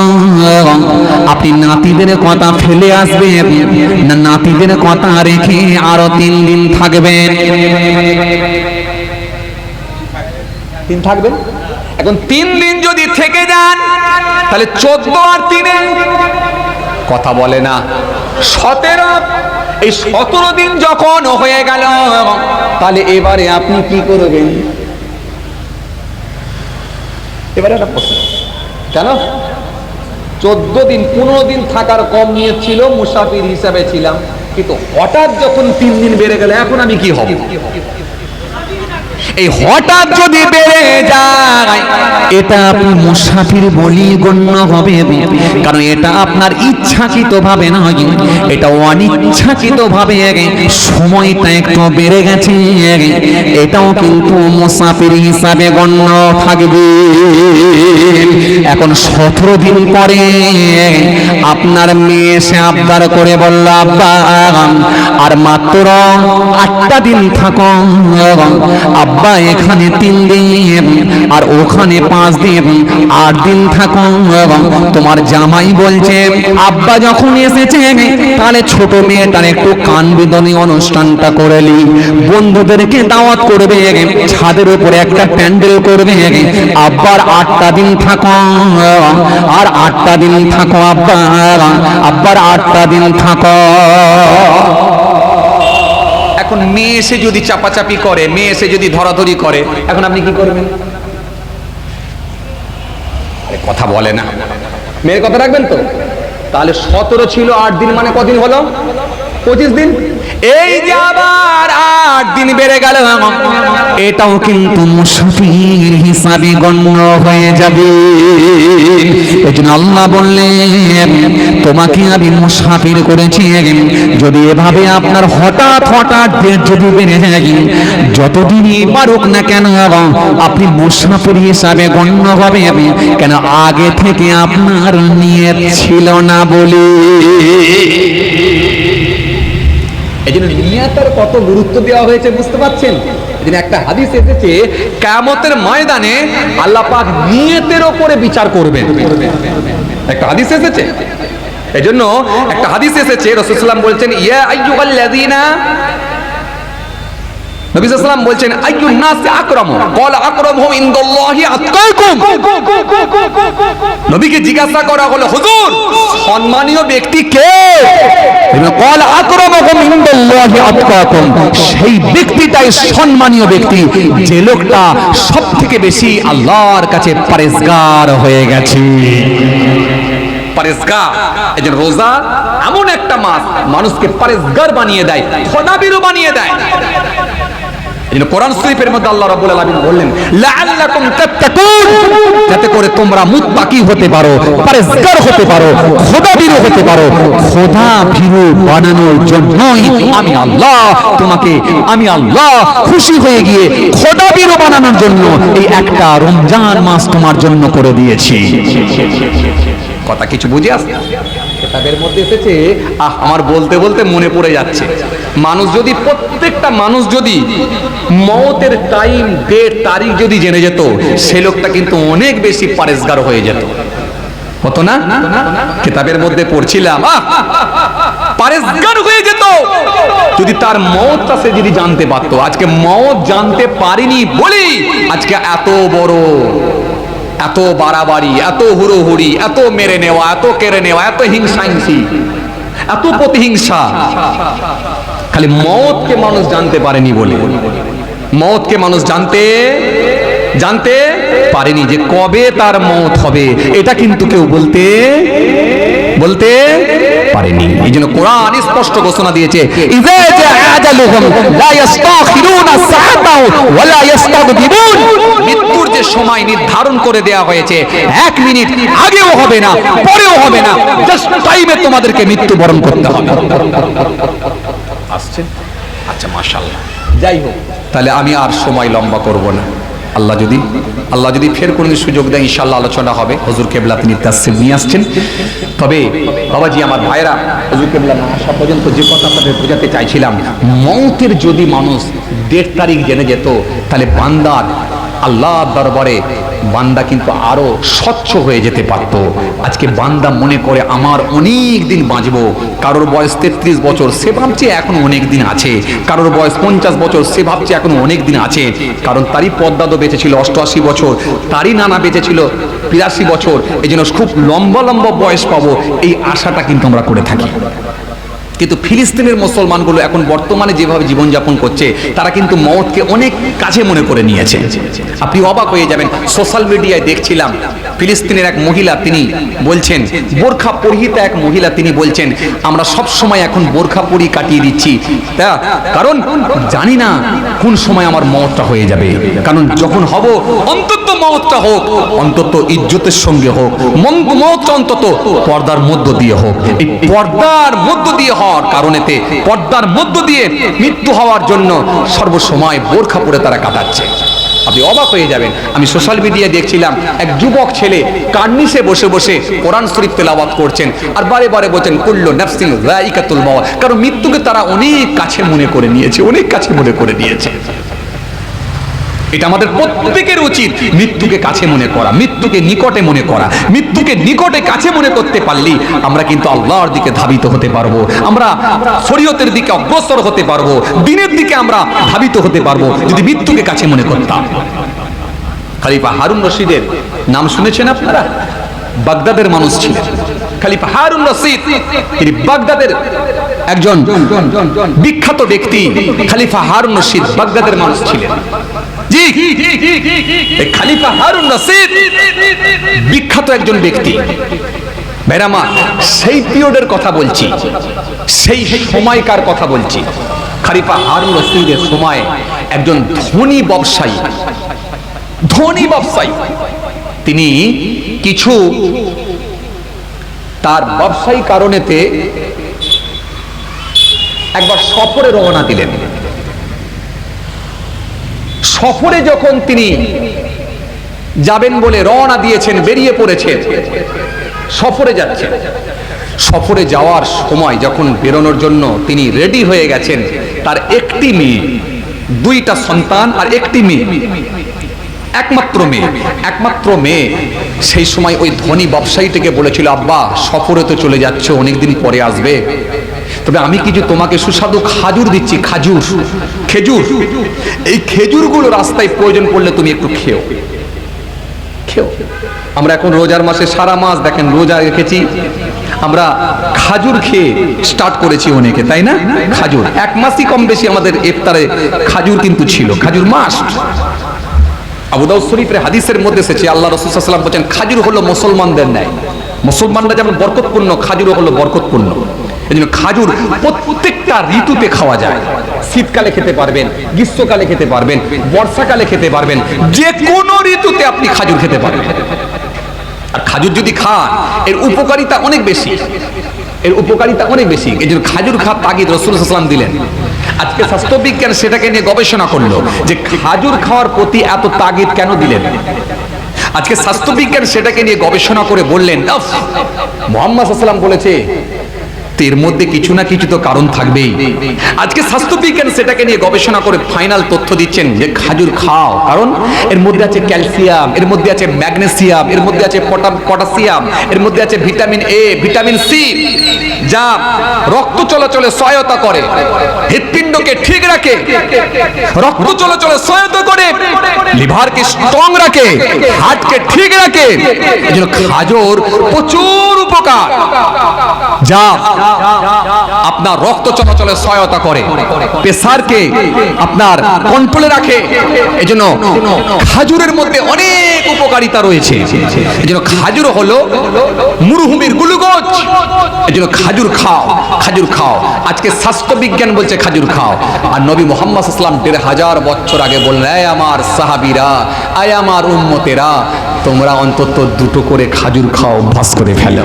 আপনি নাতিদের কথা ফেলে আসবেন না নাতিদের কথা রেখে আরো 3 দিন থাকবেন? 3 থাকবেন। এখন 3 দিন যদি থেকে যান, তাহলে 14 আর 3 কথা বলে না 17। এই 17 দিন যখন হয়ে গেল, তাহলে এবারে আপনি কি করবেন? এবারে একটা প্রশ্ন, কেন 14 দিন 15 দিন থাকার কম নিয়ত ছিল, মুসাফির হিসাবে ছিলাম, কিন্তু হঠাৎ যখন 3 দিন বেড়ে গেল, এখন আমি কি হব? এই হঠাৎ যদি বেড়ে যায় এটা আপনি মুসাফির বলি গণ্য হবে, কারণ এটা আপনার ইচ্ছাকৃত ভাবে নয়, এটা অনিচ্ছাকৃত ভাবে সময়টা একটু বেড়ে গেছে, এটাও কিন্তু মুসাফির হিসাবে গণ্য থাকবে। এখন 17 দিন পরে আপনার মেয়ে এসে আবদার করে বলল, আব্বা আর মাত্র 8টা দিন থাকো, আব্বা এখানে 3 দিন আর ওখানে 5 দিন, 8 দিন থাকো। তোমার জামাই বলছে আব্বা যখন এসেছে তাহলে ছোট মেয়েটার একটু কান বিদনি অনুষ্ঠানটা করে নি, বন্ধুদেরকে দাওয়াত করবে, ছাদের উপরে একটা প্যান্ডেল করবে, আব্বার 8টা দিন থাকো আর 8টা দিন থাকো আব্বা, আব্বার 8টা দিন থাকো। এখন মেয়ে এসে যদি চাপাচাপি করে, মেয়ে এসে যদি ধরাধরি করে, এখন আপনি কি করবেন? কথা বলে না, মেয়ের কথা রাখবেন তো। তাহলে 17 ছিল, 8 দিন মানে কদিন হলো? 25 দিন। এই যে আবার 8 দিন বেড়ে গেল, এটাও কিন্তু মুসাফির হিসাবে গণ্য হয়ে যাবে। এজন্য আল্লাহ বললেন তোমাকে আমি মুসাফির করেছি, যদি এভাবে আপনার হঠাৎ হঠাৎ ডেট যদি বেড়ে যায়, যতদিনই পারুক না কেন আপনি মুসাফির হিসাবে গণ্য হবে, কেন আগে থেকে আপনার নিয়ত ছিল না বলে। এই জন্য নিয়তের কত গুরুত্ব দেওয়া হয়েছে বুঝতে পারছেন? এদিন একটা হাদিস এসেছে কিয়ামতের ময়দানে আল্লাহ পাক নিয়তের উপরে বিচার করবেন, একটা হাদিস এসেছে। এজন্য একটা হাদিস এসেছে, রাসূল সাল্লাল্লাহু আলাইহি ওয়াসাল্লাম বলছেন ইয়া আইয়ুহাল্লাযীনা, নবী সাল্লাল্লাহু আলাইহি ওয়াসাল্লাম বলছেন আইয়ুন নাসি আকরামু, ক্বালা আকরামুহুম ইনদাল্লাহি আতকাকুম। নবীকে জিজ্ঞাসা করা হলো হুজুর সম্মানীয় ব্যক্তি কে? ক্বালা আকরামুহুম ইনদাল্লাহি আতকাকুম, সেই ব্যক্তিটাই সম্মানীয় ব্যক্তি যে লোকটা সবথেকে বেশি আল্লাহর কাছে পরহেজগার হয়ে গেছে। পরহেজগার, এই যে রোজা এমন একটা মাস মানুষকে পরহেজগার বানিয়ে দেয়, খোদাবিরও বানিয়ে দেয়। কোরআন শরীফের মধ্যে আল্লাহ রাব্বুল আলামিন বললেন লাআল্লাকুম তাত্তাকুন, যাতে করে তোমরা মুত্তাকি হতে পারো, পরহেজগার হতে পারো, খোদাভীরু হতে পারো। খোদাভীরু বানানোর জন্যই আমি আল্লাহ তোমাকে, আমি আল্লাহ খুশি হয়ে গিয়ে খোদাভীরু বানানোর জন্য এই একটা রমজান মাস তোমার জন্য করে দিয়েছি। কথা কিছু বুঝে আসছে? কিতাবের মধ্যে এসেছে, আমার বলতে বলতে মনে পড়ে যাচ্ছে, মানুষ যদি, প্রত্যেকটা মানুষ যদি মওতের টাইম, ডেট, তারিখ যদি জেনে যেত, সে লোকটা কিন্তু অনেক বেশি পরহেজগার হয়ে যেত, হতো না? কিতাবের মধ্যে পড়ছিলাম পরহেজগার হয়ে যেত যদি তার মওতটা সে যদি জানতে পারতো। আজকে মওত জানতে পারিনি বলি আজকে এত বড়, এত বাড়াবাড়ি, এত হুড়োহুড়ি, এত মেরে নেওয়া, এত কেড়ে নেওয়া, এত হিংসাহিংসি, এত প্রতিহিংসা, খালি মওতকে মানুষ জানতে পারেনি বলে। মওতকে মানুষ জানতে পারেনি যে কবে তার মওত হবে, এটা কিন্তু কেউ বলতে পারেনি। এই জন্য কোরআন স্পষ্ট ঘোষণা দিয়েছে ইযা জাআ আজালুহুম লা ইস্তাখিরুনা সাআতাও ওয়া লা ইস্তাকদিমুন, মৃত্যুর যে সময় নির্ধারণ করে দেয়া হয়েছে 1 মিনিট আগেও হবে না, পরেও হবে না, জাস্ট টাইমে তোমাদেরকে মৃত্যুবরণ করতে হবে। আসছে? আচ্ছা মাশাআল্লাহ। যাই হোক, তাহলে আমি আর সময় লম্বা করব না। আল্লাহ যদি ফের কোনো সুযোগ দেয় ইনশাআল্লাহ আলোচনা হবে। হুজুর কেবলা তিনি তাফসীর নিয়ে আসছেন। তবে বাবাজি, আমার ভাইরা, হুজুর কেবলা না আসা পর্যন্ত যে কথা আপনাদের বোঝাতে চাইছিলাম, মওতের যদি মানুষ ডেট তারিখ জেনে যেত, তাহলে বান্দার আল্লাহর দরবারে বান্দা কিন্তু আরো স্বচ্ছ হয়ে যেতে পারত। আজকে বান্দা মনে করে আমার অনেক দিন বাঁচবো, কারোর বয়স 33 বছর, সে ভাবছে এখন অনেক দিন আছে, কারোর বয়স 50 বছর, সে ভাবছে এখন অনেক দিন আছে, কারণ তারই পদ্মাদো বেঁচে ছিল 88 বছর, তারই নানা বেঁচে ছিল 82 বছর, এই জন্য খুব লম্বা লম্বা বয়স পাবো, এই আশাটা কিন্তু আমরা করে থাকি। কিন্তু ফিলিস্তিনের মুসলমানগুলো এখন বর্তমানে যেভাবে জীবনযাপন করছে, তারা কিন্তু মওতকে অনেক কাছে মনে করে নিয়েছে। আপনি অবাক হয়ে যাবেন। সোশ্যাল মিডিয়ায় দেখছিলাম ফিলিস্তিনের এক মহিলা, তিনি বলছেন, বোরখা পরিহিতা এক মহিলা, তিনি বলছেন আমরা সব সময় এখন বোরখা পরি কাটিয়ে দিচ্ছি, কারণ জানি না কোন সময় আমার মওতটা হয়ে যাবে, কারণ যখন হব অন্তত মওতটা হোক, অন্তত ইজ্জতের সঙ্গে হোক, মওতটা অন্তত পর্দার মধ্য দিয়ে হোক। এই পর্দার মধ্য দিয়ে হওয়ার কারণেতে, পর্দার মধ্য দিয়ে মৃত্যু হওয়ার জন্য সর্বসময় বোরখা পরে তারা কাটাচ্ছে। আপনি অবাক হয়ে যাবেন। আমি সোশ্যাল মিডিয়ায় দেখছিলাম এক যুবক ছেলে কার্নিশে বসে বসে কোরআন শরীফ তেলাওয়াত করছেন আর বারে বারে বলছেন কুল্লু নাফসিন যায়িকাতুল মাউত, কারণ মৃত্যুকে তারা অনেক কাছে মনে করে নিয়েছে, অনেক কাছে মনে করে নিয়েছে। এটা আমাদের প্রত্যেকের উচিত, মৃত্যুকে কাছে মনে করা, মৃত্যুকে নিকটে মনে করা। মৃত্যুকে নিকটে কাছে মনে করতে পারলে আমরা কিন্তু আল্লাহর দিকে ধাবিত হতে পারবো, আমরা শরীয়তের দিকে অগ্রসর হতে পারবো, দ্বীনের দিকে আমরা ধাবিত হতে পারবো যদি মৃত্যুকে কাছে মনে করতাম। খলিফা হারুন রশিদের নাম শুনেছেন আপনারা? বাগদাদের মানুষ ছিলেন খলিফা হারুন রশিদ। তিনি বাগদাদের একজন বিখ্যাত ব্যক্তি। খলিফা হারুন রশিদ বাগদাদের মানুষ ছিলেন। জি, খলিফা হারুন রশিদ বিখ্যাত একজন ব্যক্তি। বেরামা, সেই পিরিয়ডের কথা বলছি, সেই সময়কার কথা বলছি। খলিফা হারুন রশিদের সময় একজন ধনী ব্যবসায়ী, তিনি কিছু তার ব্যবসায়ী কারণেতে একবার সফরে রওনা দিলেন। সফরে যখন তিনি যাবেন বলে রওনা দিয়েছেন, বেরিয়ে পড়েছেন, সফরে যাচ্ছেন। সফরে যাওয়ার সময় যখন বেরোনোর জন্য তিনি রেডি হয়ে গেছেন, তার একটি মেয়ে, দুইটা সন্তান আর একটি মেয়ে, একমাত্র মেয়ে সেই সময় ওই ধনী ব্যবসায়ীটিকে বলেছিল, আব্বা সফরে তো চলে যাচ্ছ, অনেকদিন পরে আসবে, তবে আমি কিছু তোমাকে সুস্বাদু খাজুর দিচ্ছি, খেজুর। এই খেজুরগুলো রাস্তায় প্রয়োজন পড়লে তুমি একটু খেও। আমরা এখন রোজার মাসে সারা মাস দেখেন রোজা রেখেছি, আমরা খাজুর খেয়ে স্টার্ট করেছি অনেকে, তাই না? খাজুর এক মাসই কম বেশি আমাদের ইফতারে খাজুর কিন্তু ছিল, খাজুর মাস্ট। আবু দাউদ শরীফের হাদিসের মধ্যে এসেছে, আল্লাহ রাসূল সাল্লাল্লাহু আলাইহি ওয়াসাল্লাম বলেন, খাজুর হলো মুসলমানদের ন্যায়। মুসলমানরা যেমন বরকতপূর্ণ, খাজুরও হলো বরকতপূর্ণ। এজন্য খাজুর প্রত্যেকটা ঋতুতে খাওয়া যায়। শীতকালে খেতে পারবেন, গ্রীষ্মকালে খেতে পারবেন, বর্ষাকালে খেতে পারবেন, যে কোনো ঋতুতে আপনি খাজুর খেতে পারবেন। আর খাজুর যদি খান, এর উপকারিতা অনেক বেশি, এই জন্য খাজুর খাওয়ার তাগিদ রাসূল সাল্লাল্লাহু আলাইহি ওয়াসাল্লাম দিলেন। আজকে স্বাস্থ্যবিজ্ঞান সেটাকে নিয়ে গবেষণা করলো যে খাজুর খাওয়ার প্রতি এত তাগিদ কেন দিলেন। আজকে স্বাস্থ্যবিজ্ঞান সেটাকে নিয়ে গবেষণা করে বললেন, মুহাম্মদ সাল্লাল্লাহু আলাইহি ওয়াসাল্লাম বলেছে, এর মধ্যে কিছু না কিছু তো কারণ থাকবেই। আজকে স্বাস্থ্যবিজ্ঞান সেটাকে নিয়ে গবেষণা করে ফাইনাল তথ্য দিচ্ছেন যে খাজুর খাও, কারণ এর মধ্যে আছে ক্যালসিয়াম, এর মধ্যে আছে ম্যাগনেসিয়াম, এর মধ্যে আছে পটাশিয়াম, এর মধ্যে আছে ভিটামিন এ, ভিটামিন সি, যা রক্ত চলাচলে সহায়তা করে, হৃৎপিণ্ডকে ঠিক রাখে, রক্ত চলাচলে সহায়তা করে, লিভারকে স্ট্রং রাখে, হার্টকে ঠিক রাখে। এজন্য খাজুর প্রচুর উপকার, যা আপনার রক্ত চলাচলে সহায়তা করে, প্রেসারকে আপনার কন্ট্রোলে রাখে। এজন্য খাজুরের মধ্যে অনেক উপকারিতা রয়েছে। এজন্য খাজুর হলো মরুভূমির গ্লুকোজ। এজন্য খাজুর খাও। আজকে স্বাস্থ্য বিজ্ঞান বলছে খাজুর খাও, আর নবী মুহাম্মদ সাল্লাল্লাহু আলাইহি ওয়াসাল্লাম 1500 বছর আগে বললেন, এই আমার সাহাবীরা, এই আমার উম্মতেরা, তোমরা অন্তত দুটো করে খাজুর খাও, অভ্যাস করে ফেলো।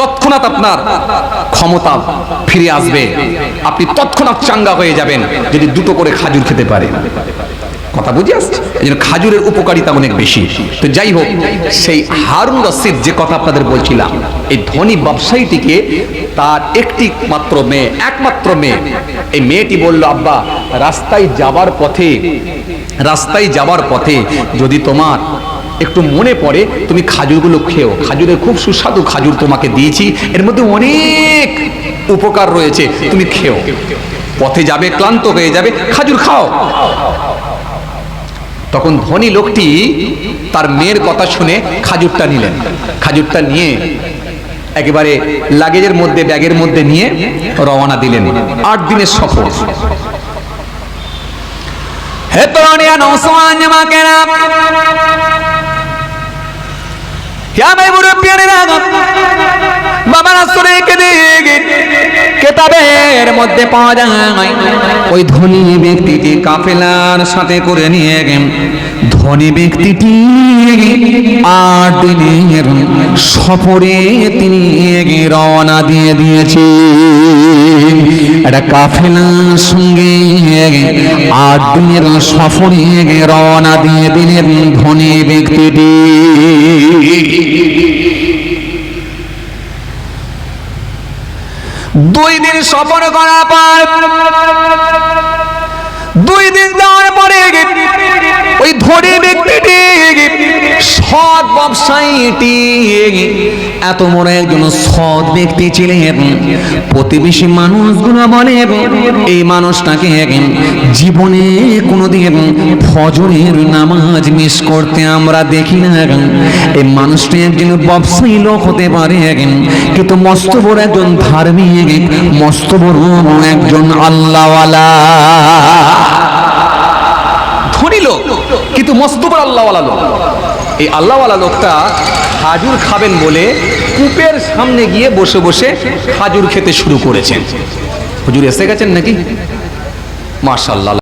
তৎক্ষণাৎ আপনার ক্ষমতা ফিরে আসবে, আপনি তৎক্ষণাৎ চাঙ্গা হয়ে যাবেন যদি দুটো করে খাজুর খেতে পারেন। কথা বুঝে আসছে? এই জন্য খাজুরের উপকারিতা অনেক বেশি। তো যাই হোক, সেই হারুন রশিদ যে কথা আপনাদের বলছিলাম, এই ধনী ব্যবসায়ীটিকে তার একমাত্র মেয়ে, এই মেয়েটি বলল, আব্বা রাস্তায় যাবার পথে যদি তোমার একটু মনে পড়ে, তুমি খাজুরগুলো খেও, খাজুরের খুব সুস্বাদু খাজুর তোমাকে দিয়েছি, এর মধ্যে অনেক উপকার রয়েছে, তুমি খেও। পথে যাবে, ক্লান্ত হয়ে যাবে, খাজুর খাও। তখন ধনী লোকটি তার মেয়ের কথা শুনে খাজুরটা নিলেন। খাজুরটা নিয়ে একেবারে লাগেজের মধ্যে ব্যাগের মধ্যে নিয়ে রওনা দিলেন। 8 দিনের সফর। হে তরুণিয়া নওজওয়ান জামাকেরা, क्या मैं बुरे प्यारे रागा बाबा सुने के देगे কেতাবের মধ্যে পাওয়া যায় ওই ধনী ব্যক্তিটি কাফেলার সাথে করে নিয়ে গেলেন। ধনী ব্যক্তিটি 8 দিনের সফরে তিনি রওনা দিয়ে দিয়েছে। একটা কাফেলার সঙ্গে 8 দিনের সফরে রওনা দিয়ে দিলেন ধনী ব্যক্তিটি। 2 দিন সফর করার পর 2 দিন যাওয়ার পরে ওই ধনী ব্যক্তিটি সৎ ব্যবসায়ীটি এত বড় একজন সৎ ব্যক্তি ছিলেন। প্রতিবেশী মানুষগুলো বলে এই মানুষটাকে জীবনে কোনোদিন ফজরের নামাজ মিস করতে আমরা দেখি না। এই মানুষটি একজন ব্যবসায়ী লোক হতে পারে, কিন্তু মস্ত বড় একজন ধার্মিক, মস্ত বড় একজন আল্লাহওয়ালা ধনী লোক, কিন্তু মস্ত বড় আল্লাহওয়ালা লোক। এই আল্লাহওয়ালা লোকটা খাজুর খাবেন বলে কূপের সামনে গিয়ে বসে বসে খাজুর খেতে শুরু করেছেন। হুজুর এসে গেছেন নাকি? মাশাআল্লাহ।